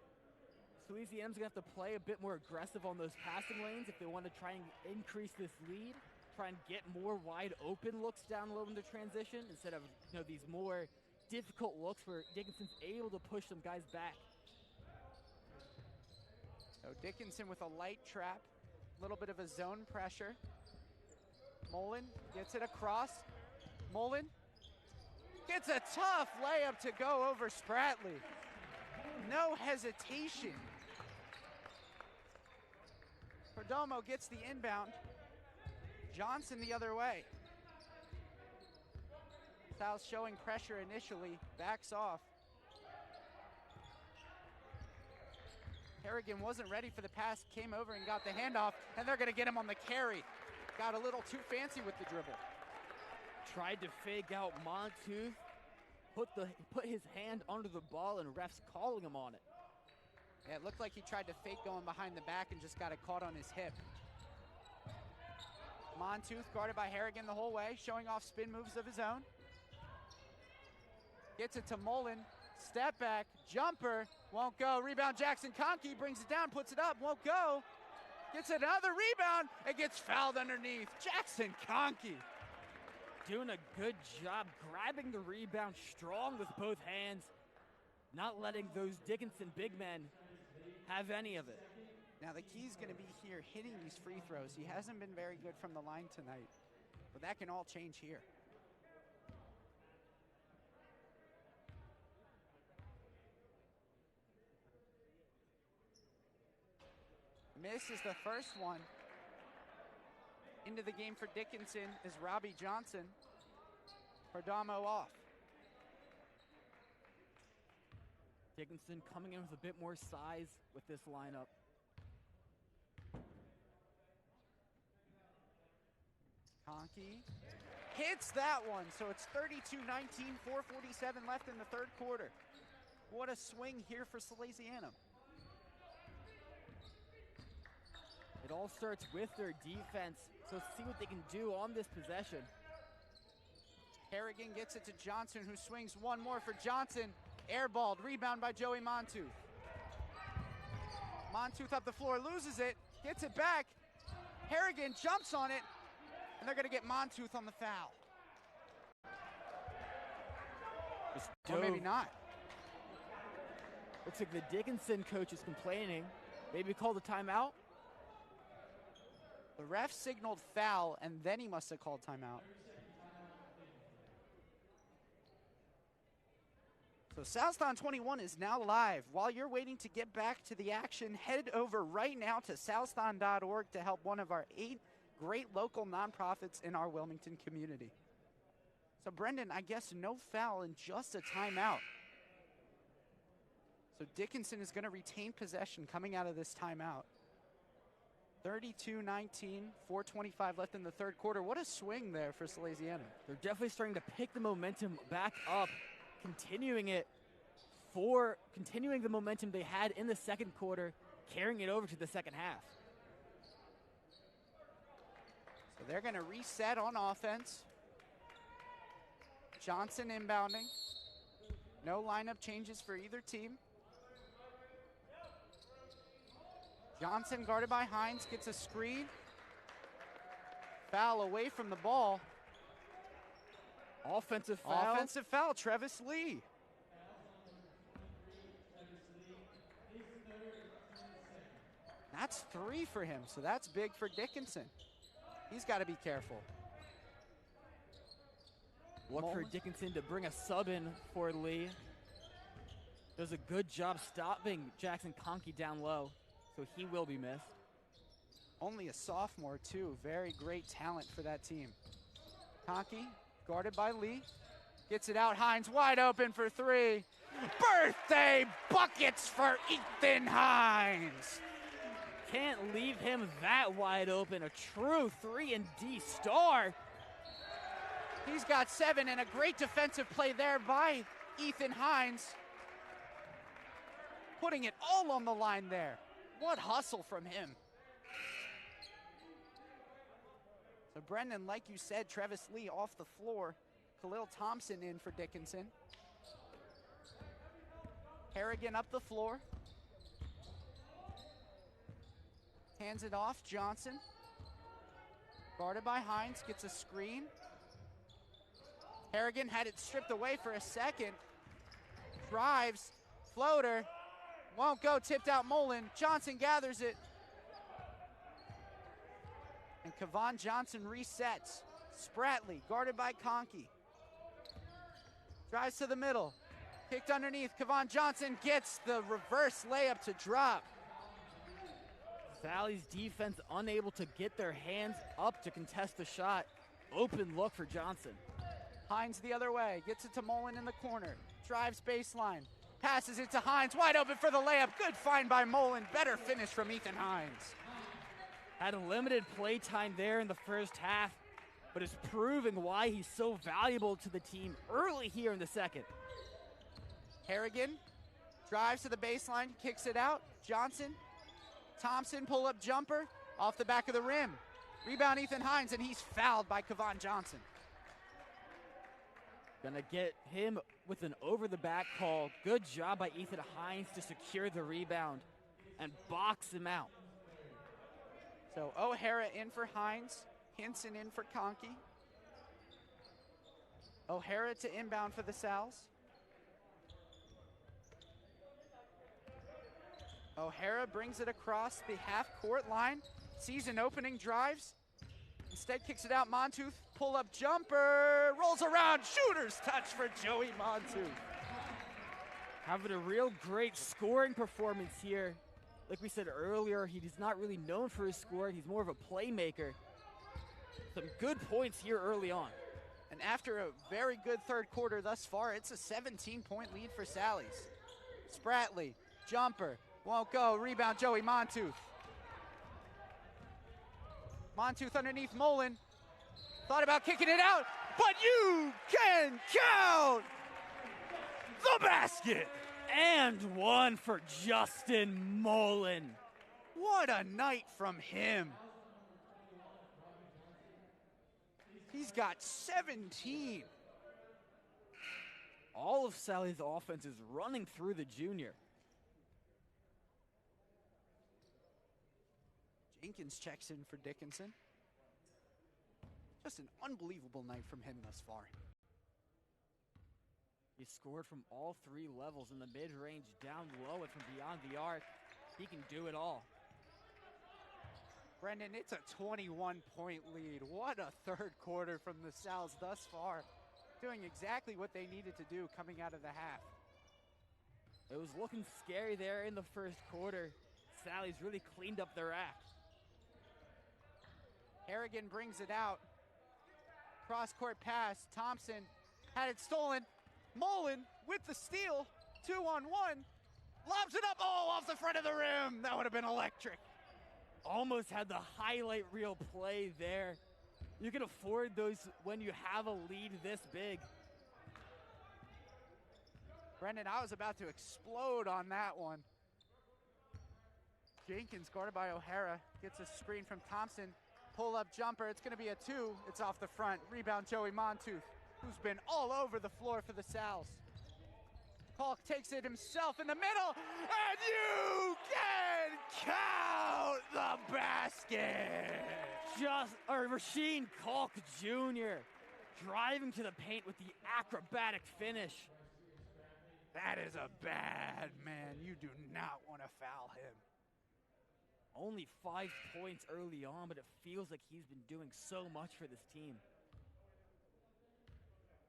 Salesianum's going to have to play a bit more aggressive on those passing lanes if they want to try and increase this lead, try and get more wide open looks down low in the transition instead of these more difficult looks where Dickinson's able to push some guys back. So Dickinson with a light trap, a little bit of a zone pressure. Molen gets it across. Molen gets a tough layup to go over Spratley. No hesitation. Perdomo gets the inbound. Johnson the other way. South showing pressure initially, backs off. Harrigan wasn't ready for the pass, came over and got the handoff, and they're gonna get him on the carry. Got a little too fancy with the dribble. Tried to fake out Montooth, put his hand under the ball, and refs calling him on it. Yeah, it looked like he tried to fake going behind the back and just got it caught on his hip. Montooth guarded by Harrigan the whole way, showing off spin moves of his own. Gets it to Molen, step back, jumper, won't go. Rebound Jackson Conkey, brings it down, puts it up, won't go. Gets another rebound, and gets fouled underneath. Jackson Conkey. Doing a good job grabbing the rebound strong with both hands, not letting those Dickinson big men have any of it. Now the key's going to be here hitting these free throws. He hasn't been very good from the line tonight, but that can all change here. Miss is the first one. Into the game for Dickinson is Robbie Johnson. Perdomo off. Dickinson coming in with a bit more size with this lineup. Conkey hits that one, so it's 32-19, 4:47 left in the third quarter. What a swing here for Salesianum. It all starts with their defense, so let's see what they can do on this possession. Harrigan gets it to Johnson, who swings one more for Johnson. Airballed, rebound by Joey Montooth. Montooth up the floor, loses it, gets it back. Harrigan jumps on it, and they're gonna get Montooth on the foul. Or maybe not. Looks like the Dickinson coach is complaining. Maybe call the timeout. The ref signaled foul, and then he must have called timeout. So Southdown 21 is now live. While you're waiting to get back to the action, head over right now to southdown.org to help one of our 8 great local nonprofits in our Wilmington community. So Brendan, I guess no foul and just a timeout. So Dickinson is going to retain possession coming out of this timeout. 32-19, 4:25 left in the third quarter. What a swing there for Salesianum. They're definitely starting to pick the momentum back up, continuing the momentum they had in the second quarter, carrying it over to the second half. So they're going to reset on offense. Johnson inbounding. No lineup changes for either team. Johnson guarded by Hines, gets a screen. Foul away from the ball. Offensive foul. Offensive foul, Travis Lee. That's 3 for him, so that's big for Dickinson. He's got to be careful. Look for Dickinson to bring a sub in for Lee. Does a good job stopping Jackson Conkey down low, so he will be missed. Only a sophomore, too. Very great talent for that team. Conkey, guarded by Lee. Gets it out. Hines wide open for 3. Birthday buckets for Ethan Hines. Can't leave him that wide open. A true 3-and-D star. He's got 7, and a great defensive play there by Ethan Hines. putting it all on the line there. What hustle from him. So Brendan, like you said, Travis Lee off the floor. Khalil Thompson in for Dickinson. Harrigan up the floor. Hands it off, Johnson. Guarded by Hines, gets a screen. Harrigan had it stripped away for a second. Drives, floater, won't go, tipped out Molen. Johnson gathers it. And Kevon Johnson resets. Spratley, guarded by Conkey. Drives to the middle. Kicked underneath. Kevon Johnson gets the reverse layup to drop. Sally's defense unable to get their hands up to contest the shot. Open look for Johnson. Hines the other way. Gets it to Molen in the corner. Drives baseline. Passes it to Hines. Wide open for the layup. Good find by Molen. Better finish from Ethan Hines. Had a limited play time there in the first half, but is proving why he's so valuable to the team early here in the second. Harrigan drives to the baseline, kicks it out. Johnson, Thompson, pull-up jumper off the back of the rim. Rebound Ethan Hines, and he's fouled by Kevon Johnson. Gonna get him with an over-the-back call. Good job by Ethan Hines to secure the rebound and box him out. So O'Hara in for Hines, Hinson in for Conkey. O'Hara to inbound for the Sals. O'Hara brings it across the half-court line. Sees an opening, drives. Instead kicks it out, Montooth. Pull-up jumper, rolls around, shooter's touch for Joey Montooth. Having a real great scoring performance here. Like we said earlier, he's not really known for his scoring. He's more of a playmaker. Some good points here early on. And after a very good third quarter thus far, it's a 17-point lead for Sally's. Spratley, jumper, won't go. Rebound, Joey Montooth. Montooth underneath Molen. Thought about kicking it out, but you can count the basket. And one for Justin Molen. What a night from him. He's got 17. All of Sally's offense is running through the junior. Jenkins checks in for Dickinson. Just an unbelievable night from him thus far. He scored from all three levels, in the mid-range, down low, and from beyond the arc. He can do it all. Brendan, it's a 21-point lead. What a third quarter from the Sals thus far. Doing exactly what they needed to do coming out of the half. It was looking scary there in the first quarter. Sally's really cleaned up their act. Harrigan brings it out. Cross-court pass. Thompson had it stolen. Molen with the steal. 2-on-1. Lobs it up. Oh, off the front of the rim. That would have been electric. Almost had the highlight reel play there. You can afford those when you have a lead this big. Brendan, I was about to explode on that one. Jenkins guarded by O'Hara. Gets a screen from Thompson. Pull-up jumper. It's going to be a 2. It's off the front. Rebound, Joey Montooth, who's been all over the floor for the Sals. Kalk takes it himself in the middle, and you can count the basket. Rasheen Kalk Jr. driving to the paint with the acrobatic finish. That is a bad man. You do not want to foul him. Only 5 points early on, but it feels like he's been doing so much for this team.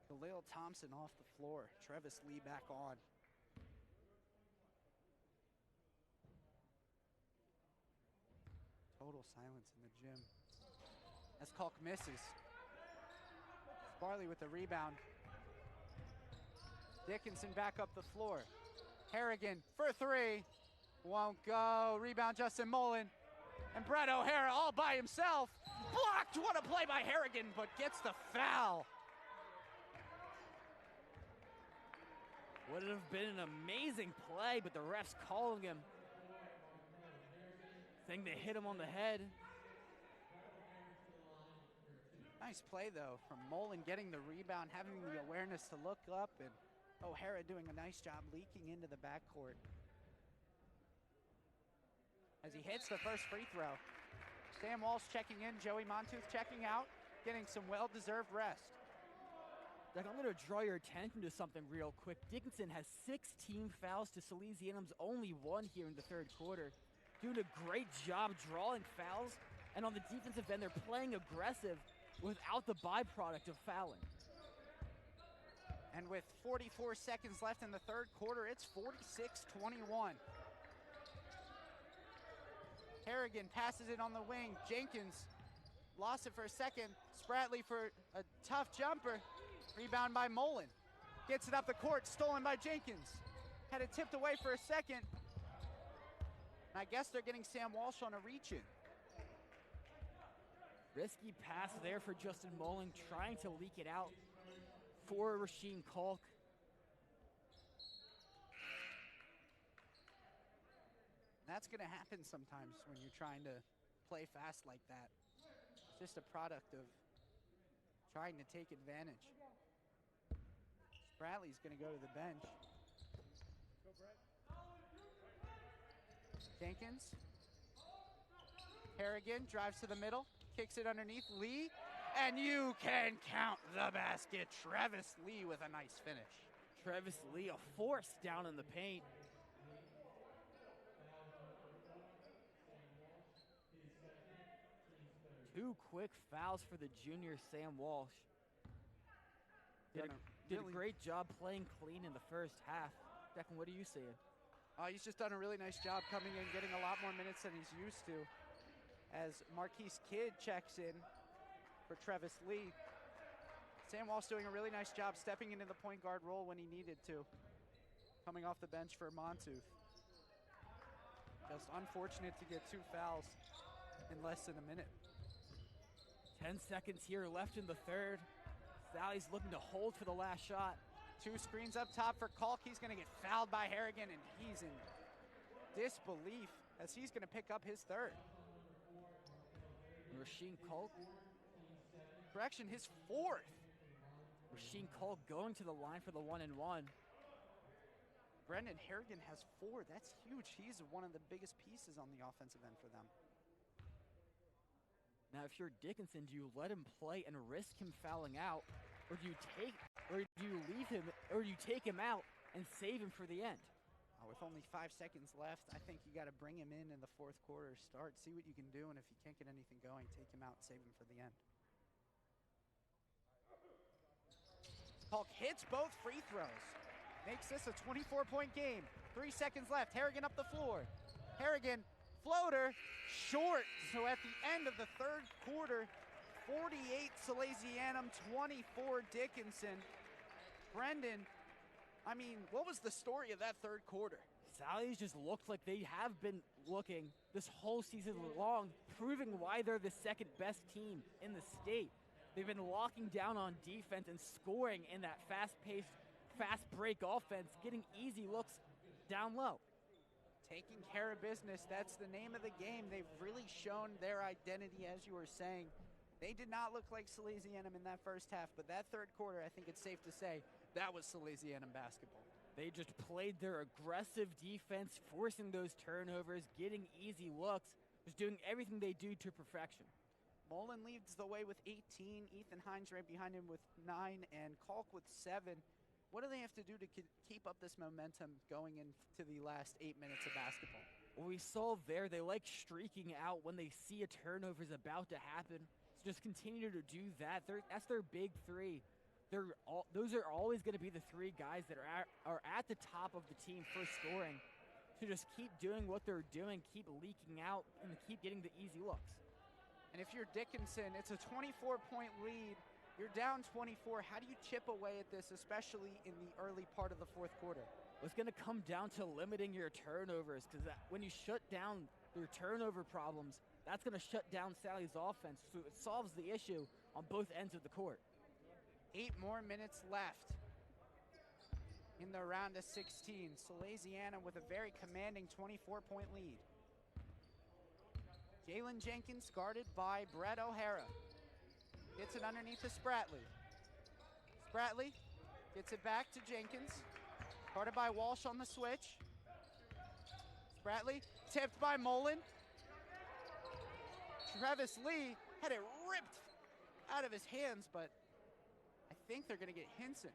Khalil Thompson off the floor. Travis Lee back on. Total silence in the gym. As Kalk misses. Sparley with the rebound. Dickinson back up the floor. Harrigan for 3. Won't go. Rebound, Justin Molen. And Brett O'Hara all by himself. Blocked. What a play by Harrigan, but gets the foul. Would have been an amazing play, but the ref's calling him. Think they hit him on the head. Nice play, though, from Molen getting the rebound, having the awareness to look up, and O'Hara doing a nice job leaking into the backcourt. As he hits the first free throw. Sam Walsh checking in, Joey Montooth checking out, getting some well-deserved rest. Like, I'm going to draw your attention to something real quick. Dickinson has 6 team fouls to Salesianum's only 1 here in the third quarter. Doing a great job drawing fouls, and on the defensive end, they're playing aggressive without the byproduct of fouling. And with 44 seconds left in the third quarter, it's 46-21. Harrigan passes it on the wing. Jenkins lost it for a second. Spratley for a tough jumper. Rebound by Molen. Gets it up the court, stolen by Jenkins. Had it tipped away for a second. And I guess they're getting Sam Walsh on a reach-in. Risky pass there for Justin Molen, trying to leak it out for Rasheem Kalk. That's going to happen sometimes when you're trying to play fast like that. It's just a product of trying to take advantage. Spratley's going to go to the bench. Jenkins. Harrigan drives to the middle, kicks it underneath Lee, and you can count the basket. Travis Lee with a nice finish. Travis Lee, a force down in the paint. Two quick fouls for the junior Sam Walsh. Did a great job playing clean in the first half. Declan, what are you seeing? He's just done a really nice job coming in, getting a lot more minutes than he's used to. As Marquise Kidd checks in for Travis Lee. Sam Walsh doing a really nice job stepping into the point guard role when he needed to. Coming off the bench for Montooth. Just unfortunate to get 2 fouls in less than a minute. 10 seconds here left in the third. Sally's looking to hold for the last shot. 2 screens up top for Kalk. He's going to get fouled by Harrigan, and he's in disbelief as he's going to pick up his third. Rasheem Kalk. Correction, his 4th. Rasheem Kalk going to the line for the 1-and-1. Brendan Harrigan has 4. That's huge. He's one of the biggest pieces on the offensive end for them. Now, if you're Dickinson, do you let him play and risk him fouling out, or do you leave him, or do you take him out and save him for the end? With only 5 seconds left, I think you got to bring him in the fourth quarter, start, see what you can do, and if you can't get anything going, take him out and save him for the end. Kalk hits both free throws. Makes this a 24-point game. 3 seconds left. Harrigan up the floor. Harrigan, floater, short. So at the end of the third quarter, 48 Salesianum, 24 Dickinson. Brendan, I mean, what was the story of that third quarter? Sally's just looked like they have been looking this whole season long, proving why they're the second best team in the state. They've been locking down on defense and scoring in that fast-paced, fast break offense, getting easy looks down low. Taking care of business, that's the name of the game. They've really shown their identity, as you were saying. They did not look like Salesianum in that first half, but that third quarter, I think it's safe to say, that was Salesianum basketball. They just played their aggressive defense, forcing those turnovers, getting easy looks, just doing everything they do to perfection. Molen leads the way with 18, Ethan Hines right behind him with 9, and Kalk with 7. What do they have to do to keep up this momentum going into the last 8 minutes of basketball? Well, we saw there, they like streaking out when they see a turnover is about to happen. So just continue to do that. That's their big 3. Those are always going to be the 3 guys that are at the top of the team for scoring. So just keep doing what they're doing, keep leaking out, and keep getting the easy looks. And if you're Dickinson, it's a 24-point lead. You're down 24. How do you chip away at this, especially in the early part of the fourth quarter? It's going to come down to limiting your turnovers, because when you shut down your turnover problems, that's going to shut down Sally's offense. So it solves the issue on both ends of the court. 8 more minutes left in the round of 16. Salesianum with a very commanding 24-point lead. Jalen Jenkins guarded by Brett O'Hara. Gets it underneath to Spratley. Spratley gets it back to Jenkins. Guarded by Walsh on the switch. Spratley tipped by Molen. Travis Lee had it ripped out of his hands, but I think they're going to get Hinson.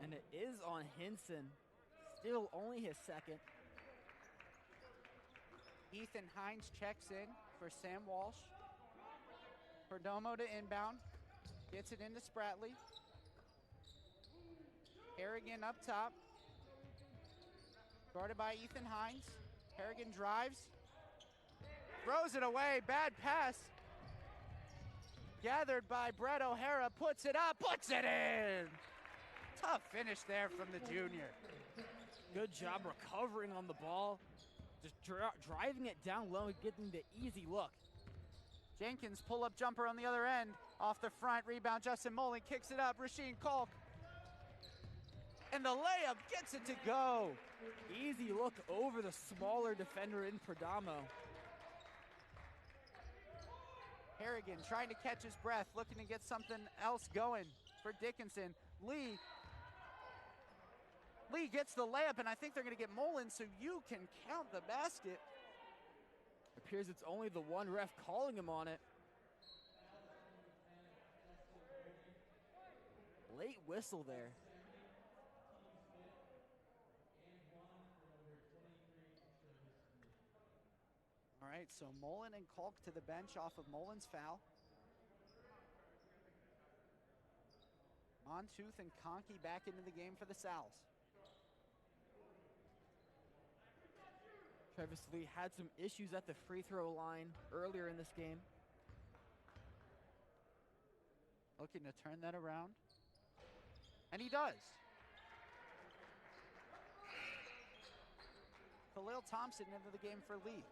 And it is on Hinson. Still only his second. Ethan Hines checks in for Sam Walsh. Perdomo to inbound. Gets it into Spratley. Harrigan up top. Guarded by Ethan Hines. Harrigan drives. Throws it away. Bad pass. Gathered by Brett O'Hara. Puts it up. Puts it in. Tough finish there from the junior. Good job recovering on the ball. Just driving it down low and getting the easy look. Jenkins pull-up jumper on the other end. Off the front, rebound, Justin Molen kicks it up. Rasheed Kalk. And the layup gets it to go. Easy look over the smaller defender in Perdomo. Harrigan trying to catch his breath, looking to get something else going for Dickinson. Lee gets the layup, and I think they're going to get Molen, so you can count the basket. Appears it's only the one ref calling him on it. Late whistle there. All right, so Molen and Kalk to the bench off of Molen's foul. Montooth and Conkey back into the game for the Sal's. Travis Lee had some issues at the free throw line earlier in this game. Looking to turn that around. And he does. Khalil Thompson into the game for Lee.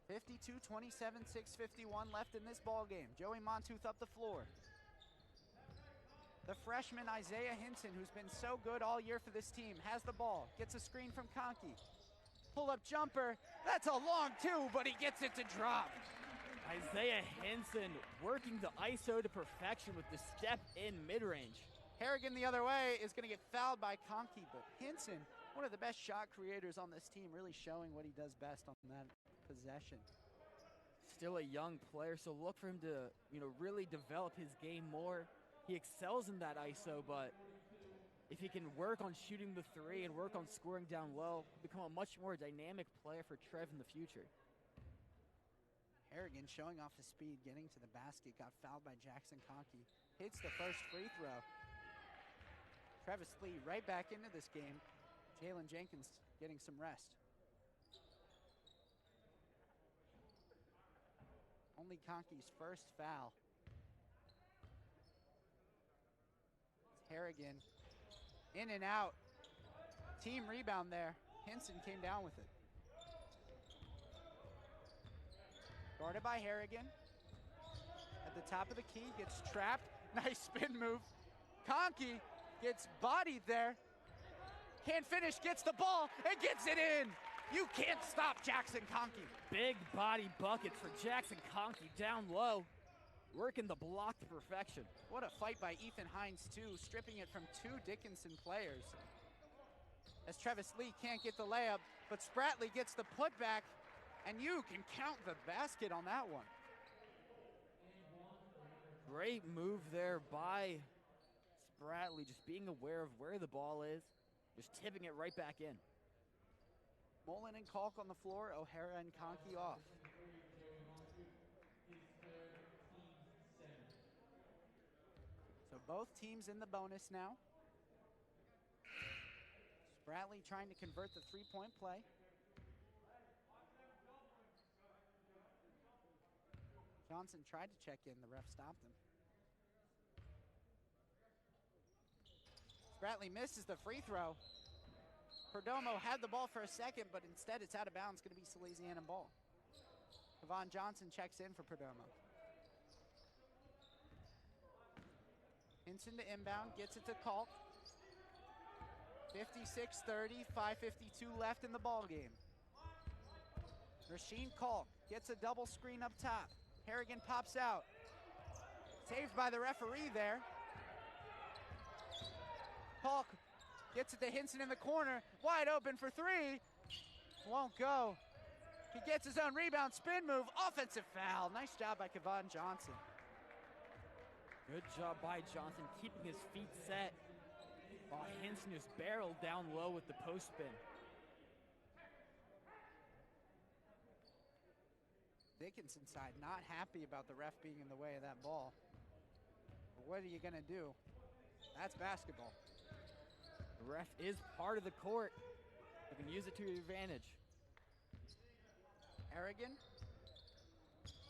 52-27, 6:51 left in this ball game. Joey Montooth up the floor. The freshman Isaiah Hinson, who's been so good all year for this team, has the ball, gets a screen from Conkey. Pull-up jumper, that's a long two, but he gets it to drop. Isaiah Hinson working the ISO to perfection with the step-in mid-range. Harrigan the other way is going to get fouled by Conkey, but Hinson, one of the best shot creators on this team, really showing what he does best on that possession. Still a young player, so look for him to, really develop his game more. He excels in that ISO, but if he can work on shooting the three and work on scoring down low, become a much more dynamic player for Trev in the future. Harrigan showing off his speed, getting to the basket, got fouled by Jackson Conkey. Hits the first free throw. Travis Lee right back into this game. Jalen Jenkins getting some rest. Only Conkey's first foul. Harrigan in and out. Team rebound there. Hinson came down with it. Guarded by Harrigan. At the top of the key, gets trapped. Nice spin move. Conkey gets bodied there. Can't finish, gets the ball, and gets it in. You can't stop Jackson Conkey. Big body bucket for Jackson Conkey down low. Working the block to perfection. What a fight by Ethan Hines, too, stripping it from two Dickinson players. As Travis Lee can't get the layup, but Spratley gets the putback, and you can count the basket on that one. Great move there by Spratley, just being aware of where the ball is, just tipping it right back in. Molen and Kalk on the floor, O'Hara and Conkey off. So both teams in the bonus now. Spratley trying to convert the three-point play. Johnson tried to check in, the ref stopped him. Spratley misses the free throw. Perdomo had the ball for a second, but instead it's out of bounds, going to be Salesianum ball. Kevon Johnson checks in for Perdomo. Hinson to inbound, gets it to Kalk. 56-30, 5:52 left in the ball game. Rasheem Kalk gets a double screen up top. Harrigan pops out. Saved by the referee there. Kalk gets it to Hinson in the corner. Wide open for three. Won't go. He gets his own rebound, spin move, offensive foul. Nice job by Kevon Johnson. Good job by Johnson keeping his feet set while Hinson just barreled down low with the post spin. Dickinson side not happy about the ref being in the way of that ball. But what are you gonna do? That's basketball. The ref is part of the court. You can use it to your advantage. Harrigan,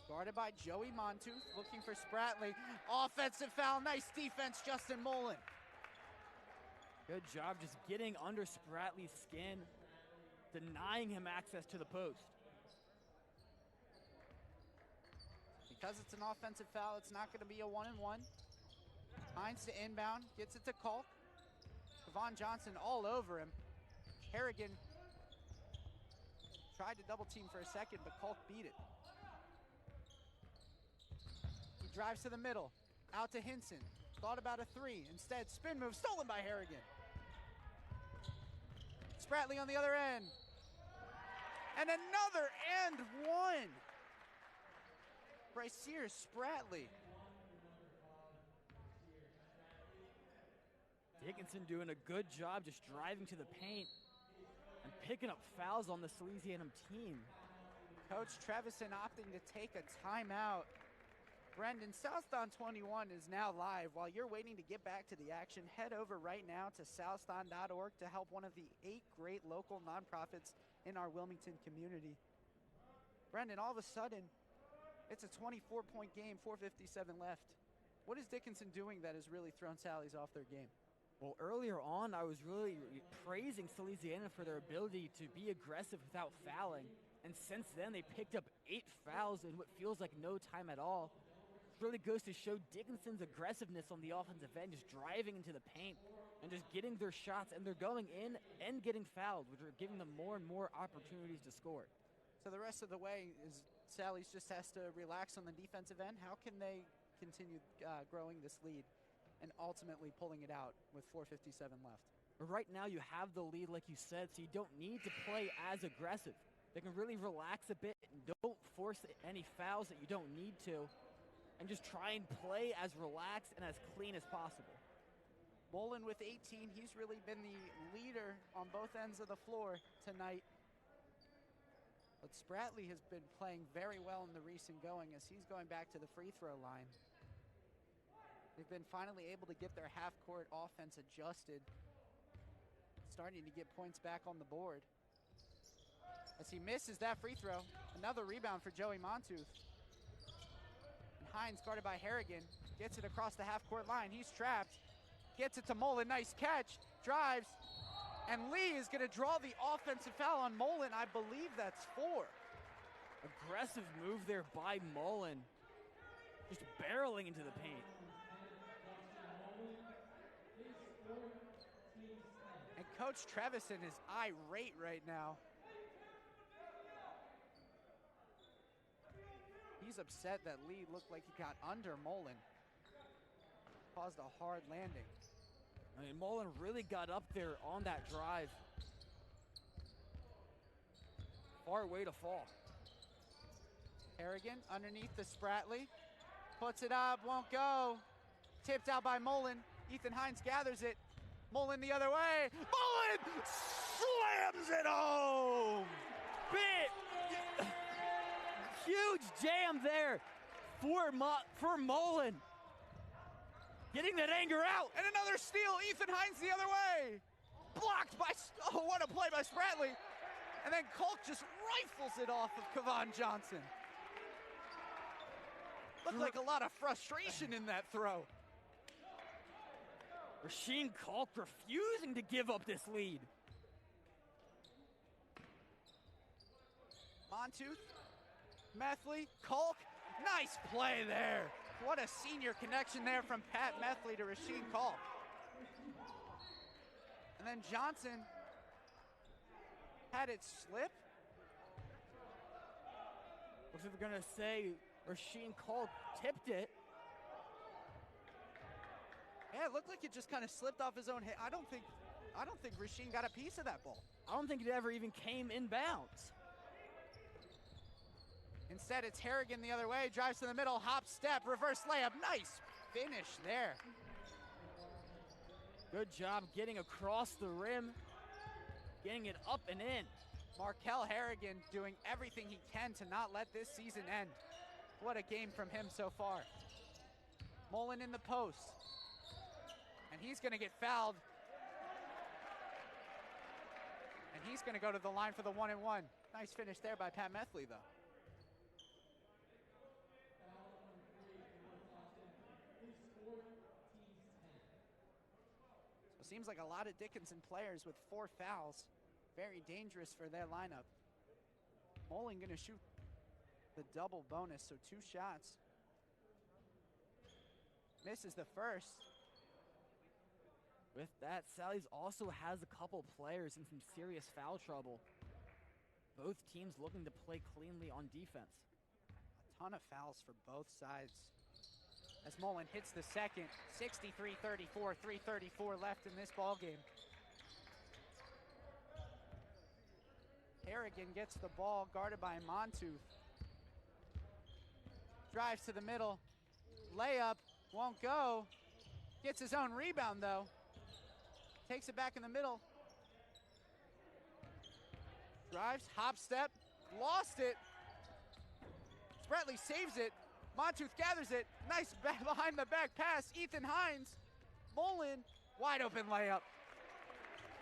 guarded by Joey Montooth, looking for Spratley. Offensive foul, nice defense, Justin Molen. Good job just getting under Spratley's skin, denying him access to the post. Because it's an offensive foul, it's not gonna be a 1-and-1. Hines to inbound, gets it to Kalk. Kevon Johnson all over him. Harrigan tried to double team for a second, but Kalk beat it. He drives to the middle, out to Hinson. Thought about a three, instead spin move, stolen by Harrigan. Spratley on the other end. And another and one. Bryceer Spratley. Dickinson doing a good job just driving to the paint and picking up fouls on the Salesianum team. Coach Trevison opting to take a timeout. Brendan, Southdown 21 is now live. While you're waiting to get back to the action, head over right now to southdown.org to help one of the 8 great local nonprofits in our Wilmington community. Brendan, all of a sudden, it's a 24-point game, 4:57 left. What is Dickinson doing that has really thrown Sally's off their game? Well, earlier on, I was really praising Salesianum for their ability to be aggressive without fouling. And since then, they picked up 8 fouls in what feels like no time at all. It really goes to show Dickinson's aggressiveness on the offensive end, just driving into the paint and just getting their shots. And they're going in and getting fouled, which are giving them more and more opportunities to score. So the rest of the way is Sally's just has to relax on the defensive end. How can they continue growing this lead and ultimately pulling it out with 4:57 left? Right now, you have the lead, like you said, so you don't need to play as aggressive. They can really relax a bit and don't force any fouls that you don't need to, and just try and play as relaxed and as clean as possible. Molen with 18, he's really been the leader on both ends of the floor tonight. But Spratley has been playing very well in the recent going as he's going back to the free throw line. They've been finally able to get their half-court offense adjusted, starting to get points back on the board. As he misses that free throw, another rebound for Joey Montooth. And Hines, guarded by Harrigan, gets it across the half-court line. He's trapped, gets it to Molen, nice catch, drives, and Lee is gonna draw the offensive foul on Molen. I believe that's 4. Aggressive move there by Molen, just barreling into the paint. And Coach Trevison is irate right now. He's upset that Lee looked like he got under Molen. Caused a hard landing. I mean, Molen really got up there on that drive. Far way to fall. Harrigan underneath the Spratley. Puts it up, won't go. Tipped out by Molen. Ethan Hines gathers it. Molen the other way. Molen slams it home. Bit. Huge jam there for Molen. Getting that anger out. And another steal. Ethan Hines the other way. Blocked by, oh, what a play by Spratley. And then Kalk just rifles it off of Kevon Johnson. Looked like a lot of frustration in that throw. Rasheem Kalk refusing to give up this lead. Montooth Methley, Kolk, nice play there. What a senior connection there from Pat Methley to Rasheen Kolk. And then Johnson had it slip. I was gonna say Rasheen Kolk tipped it. Yeah, it looked like it just kind of slipped off his own head. I don't think Rasheen got a piece of that ball. I don't think it ever even came inbounds. Instead, it's Harrigan the other way, drives to the middle, hop, step, reverse layup. Nice finish there. Good job getting across the rim, getting it up and in. Markel Harrigan doing everything he can to not let this season end. What a game from him so far. Molen in the post. And he's going to get fouled. And he's going to go to the line for the 1-and-1. Nice finish there by Pat Methley, though. So it seems like a lot of Dickinson players with 4 fouls. Very dangerous for their lineup. Molen going to shoot the double bonus, so 2 shots. Misses the first. With that, Sally's also has a couple players in some serious foul trouble. Both teams looking to play cleanly on defense. A ton of fouls for both sides. As Molen hits the second, 63-34, 3:34 left in this ball game. Harrigan gets the ball, guarded by Montooth. Drives to the middle, layup, won't go. Gets his own rebound though. Takes it back in the middle. Drives, hop step, lost it. Spratley saves it. Montooth gathers it. Nice behind the back pass. Ethan Hines. Molen, wide open layup.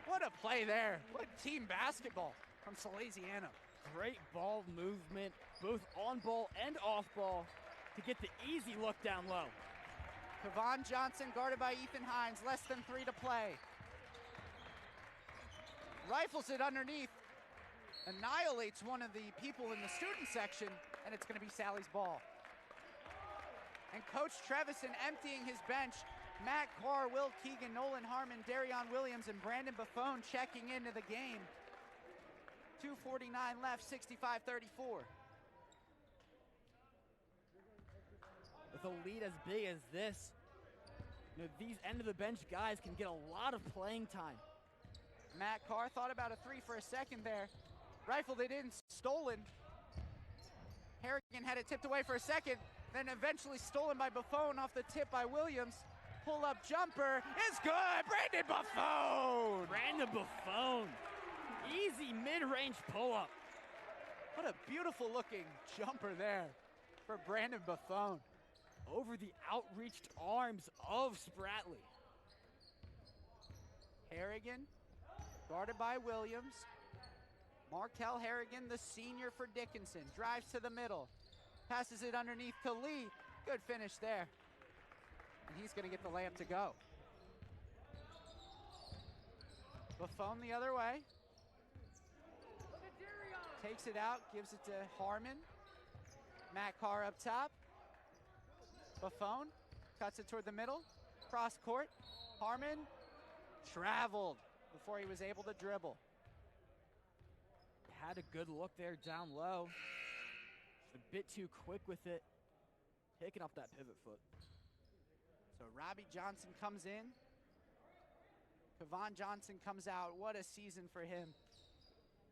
What a play there. What team basketball from Salesianum. Great ball movement, both on ball and off ball, to get the easy look down low. Kevon Johnson guarded by Ethan Hines, less than 3 to play. Rifles it underneath, annihilates one of the people in the student section, and it's gonna be Sally's ball. And Coach Trevison emptying his bench. Matt Carr, Will Keegan, Nolan Harmon, Darion Williams, and Brandon Buffone checking into the game. 2:49 left, 65-34. With a lead as big as this, these end of the bench guys can get a lot of playing time. Matt Carr thought about a 3 for a second there. Rifled it in, stolen. Harrigan had it tipped away for a second, then eventually stolen by Buffone off the tip by Williams. Pull-up jumper is good. Brandon Buffone! Brandon Buffone. Easy mid-range pull-up. What a beautiful looking jumper there for Brandon Buffone. Over the outreached arms of Spratley. Harrigan, guarded by Williams. Markel Harrigan, the senior for Dickinson, drives to the middle. Passes it underneath to Lee. Good finish there. And he's going to get the layup to go. Buffone the other way. Takes it out, gives it to Harmon. Matt Carr up top. Buffone cuts it toward the middle. Cross court. Harmon traveled before he was able to dribble. Had a good look there down low. Just a bit too quick with it. Picking up that pivot foot. So Robbie Johnson comes in. Kevon Johnson comes out. What a season for him.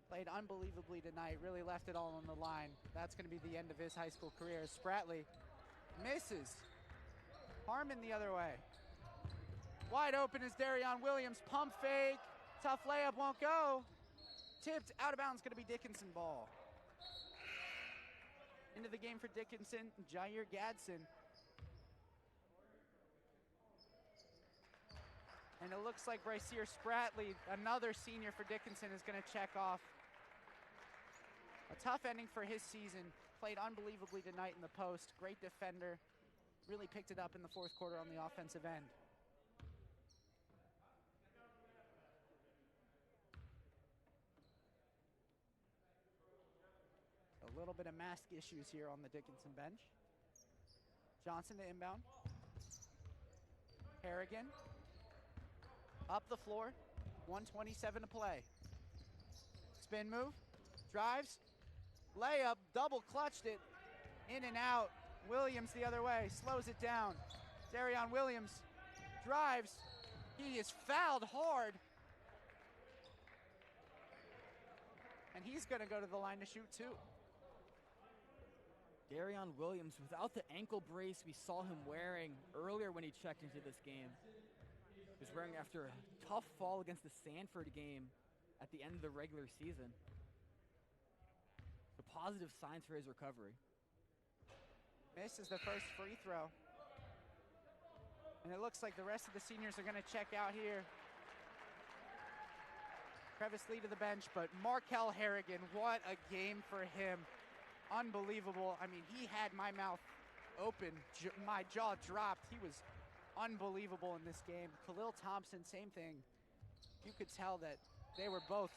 Played unbelievably tonight. Really left it all on the line. That's going to be the end of his high school career. Spratley misses. Harmon the other way. Wide open is Darion Williams. Pump fake. Tough layup, won't go. Tipped, out of bounds, going to be Dickinson ball. Into the game for Dickinson, Jair Gadsden. And it looks like Bryceer Spratley, another senior for Dickinson, is going to check off. A tough ending for his season. Played unbelievably tonight in the post. Great defender. Really picked it up in the fourth quarter on the offensive end. A little bit of mask issues here on the Dickinson bench. Johnson to inbound. Harrigan up the floor. 1:27 to play. Spin move. Drives. Layup. Double clutched it. In and out. Williams the other way. Slows it down. Darion Williams drives. He is fouled hard. And he's going to go to the line to shoot too. Darion Williams, without the ankle brace we saw him wearing earlier when he checked into this game, he was wearing after a tough fall against the Sanford game at the end of the regular season. The positive signs for his recovery. Misses the first free throw. And it looks like the rest of the seniors are going to check out here. Crevice Lee to the bench, but Markel Harrigan, what a game for him. Unbelievable. I mean, he had my mouth open, my jaw dropped. He was unbelievable in this game. Khalil Thompson, same thing. You could tell that they were both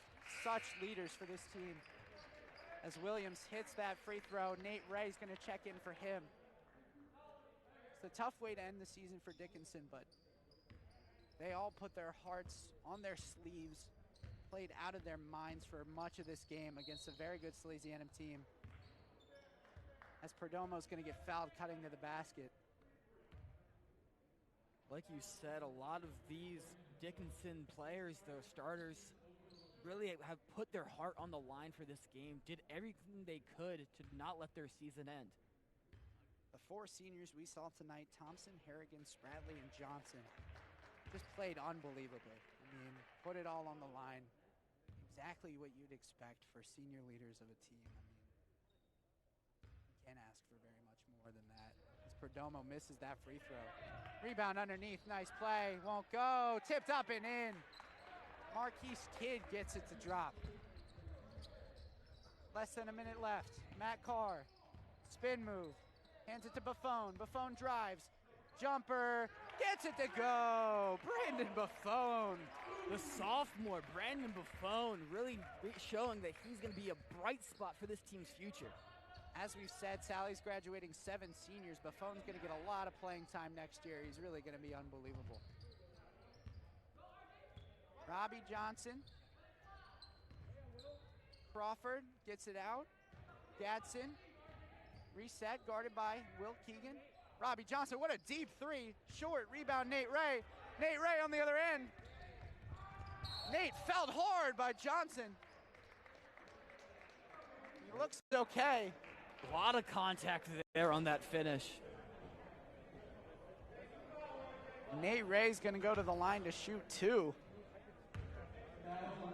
such leaders for this team. As Williams hits that free throw, Nate Ray's going to check in for him. It's a tough way to end the season for Dickinson, but they all put their hearts on their sleeves, played out of their minds for much of this game against a very good Salesianum team. As Perdomo's going to get fouled cutting to the basket. Like you said, a lot of these Dickinson players, the starters, really have put their heart on the line for this game, did everything they could to not let their season end. The four seniors we saw tonight, Thompson, Harrigan, Spradley, and Johnson, just played unbelievably. I mean, put it all on the line. Exactly what you'd expect for senior leaders of a team. I mean, you can't ask for very much more than that. As Perdomo misses that free throw. Rebound underneath, nice play, won't go, tipped up and in. Marquise Kidd gets it to drop. Less than a minute left. Matt Carr, spin move, hands it to Buffone. Buffone drives, jumper, gets it to go. Brandon Buffone. The sophomore, Brandon Buffone, really showing that he's going to be a bright spot for this team's future. As we've said, Sally's graduating 7 seniors. Buffone's going to get a lot of playing time next year. He's really going to be unbelievable. Robbie Johnson. Crawford gets it out. Gadsden. Reset, guarded by Will Keegan. Robbie Johnson, what a deep three. Short, rebound, Nate Ray. Nate Ray on the other end. Nate fouled hard by Johnson. He looks okay. A lot of contact there on that finish. Nate Ray's going to go to the line to shoot 2.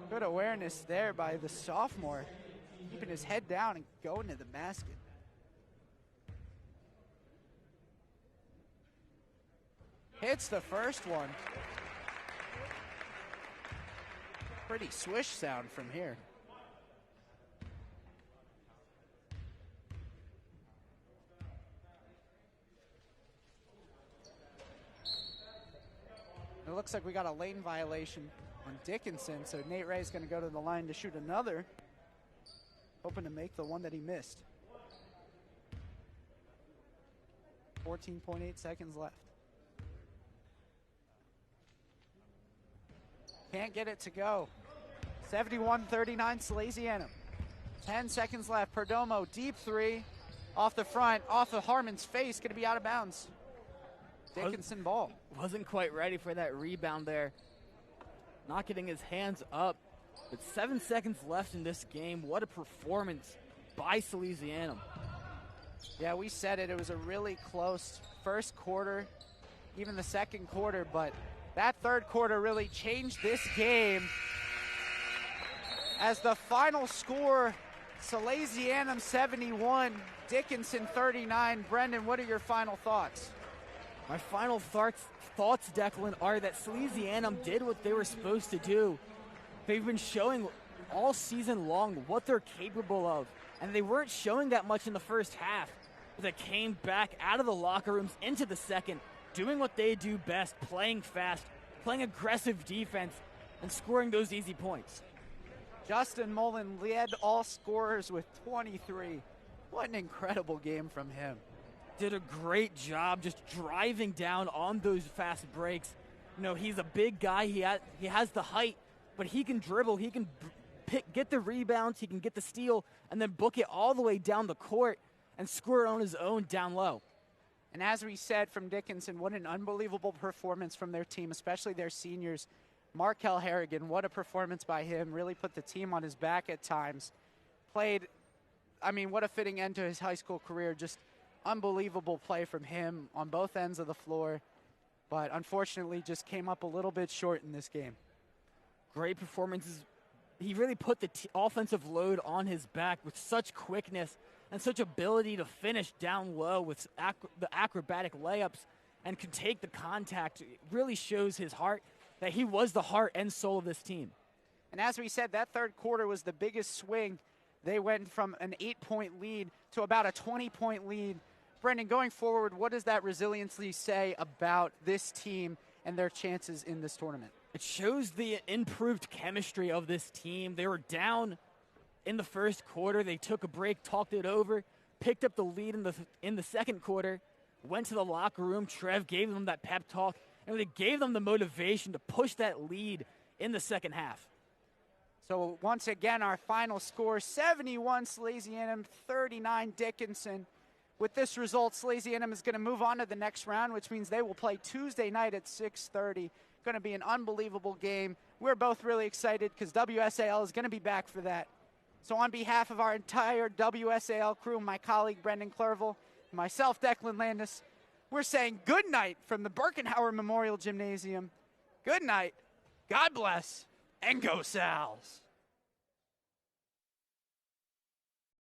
Good awareness there by the sophomore, keeping his head down and going to the basket. Hits the first one. Pretty swish sound from here. It looks like we got a lane violation on Dickinson, so Nate Ray's going to go to the line to shoot another, hoping to make the one that he missed. 14.8 seconds left. Can't get it to go. 71-39 Salesianum. 10 seconds left. Perdomo, deep three. Off the front, off of Harmon's face, going to be out of bounds. Dickinson ball. Wasn't quite ready for that rebound there. Not getting his hands up. But 7 seconds left in this game. What a performance by Salesianum. Yeah, we said it. It was a really close first quarter, even the second quarter, but that third quarter really changed this game. As the final score, Salesianum 71, Dickinson 39. Brendan, what are your final thoughts? My final thoughts, Declan, are that Salesianum did what they were supposed to do. They've been showing all season long what they're capable of, and they weren't showing that much in the first half. But they came back out of the locker rooms into the second, doing what they do best, playing fast, playing aggressive defense, and scoring those easy points. Justin Molen led all scorers with 23. What an incredible game from him. Did a great job just driving down on those fast breaks. You know, he's a big guy. He has the height, but he can dribble. He can get the rebounds. He can get the steal and then book it all the way down the court and score on his own down low. And as we said from Dickinson, what an unbelievable performance from their team, especially their seniors. Markel Harrigan, what a performance by him. Really put the team on his back at times. Played, I mean, what a fitting end to his high school career. Just unbelievable play from him on both ends of the floor. But unfortunately just came up a little bit short in this game. Great performances. He really put the offensive load on his back with such quickness and such ability to finish down low with the acrobatic layups and could take the contact. It really shows his heart, that he was the heart and soul of this team. And as we said, that third quarter was the biggest swing. They went from an 8-point lead to about a 20-point lead. Brendan, going forward, what does that resiliency say about this team and their chances in this tournament? It shows the improved chemistry of this team. They were down in the first quarter. They took a break, talked it over, picked up the lead in the second quarter, went to the locker room. Trev gave them that pep talk, and really gave them the motivation to push that lead in the second half. So once again, our final score, 71 Salesianum, 39 Dickinson. With this result, Salesianum is going to move on to the next round, which means they will play Tuesday night at 6:30. Going to be an unbelievable game. We're both really excited because WSAL is going to be back for that. So on behalf of our entire WSAL crew, my colleague Brendan Clerville, myself, Declan Landis, we're saying good night from the Birkenhauer Memorial Gymnasium. Good night, God bless, and go Sals.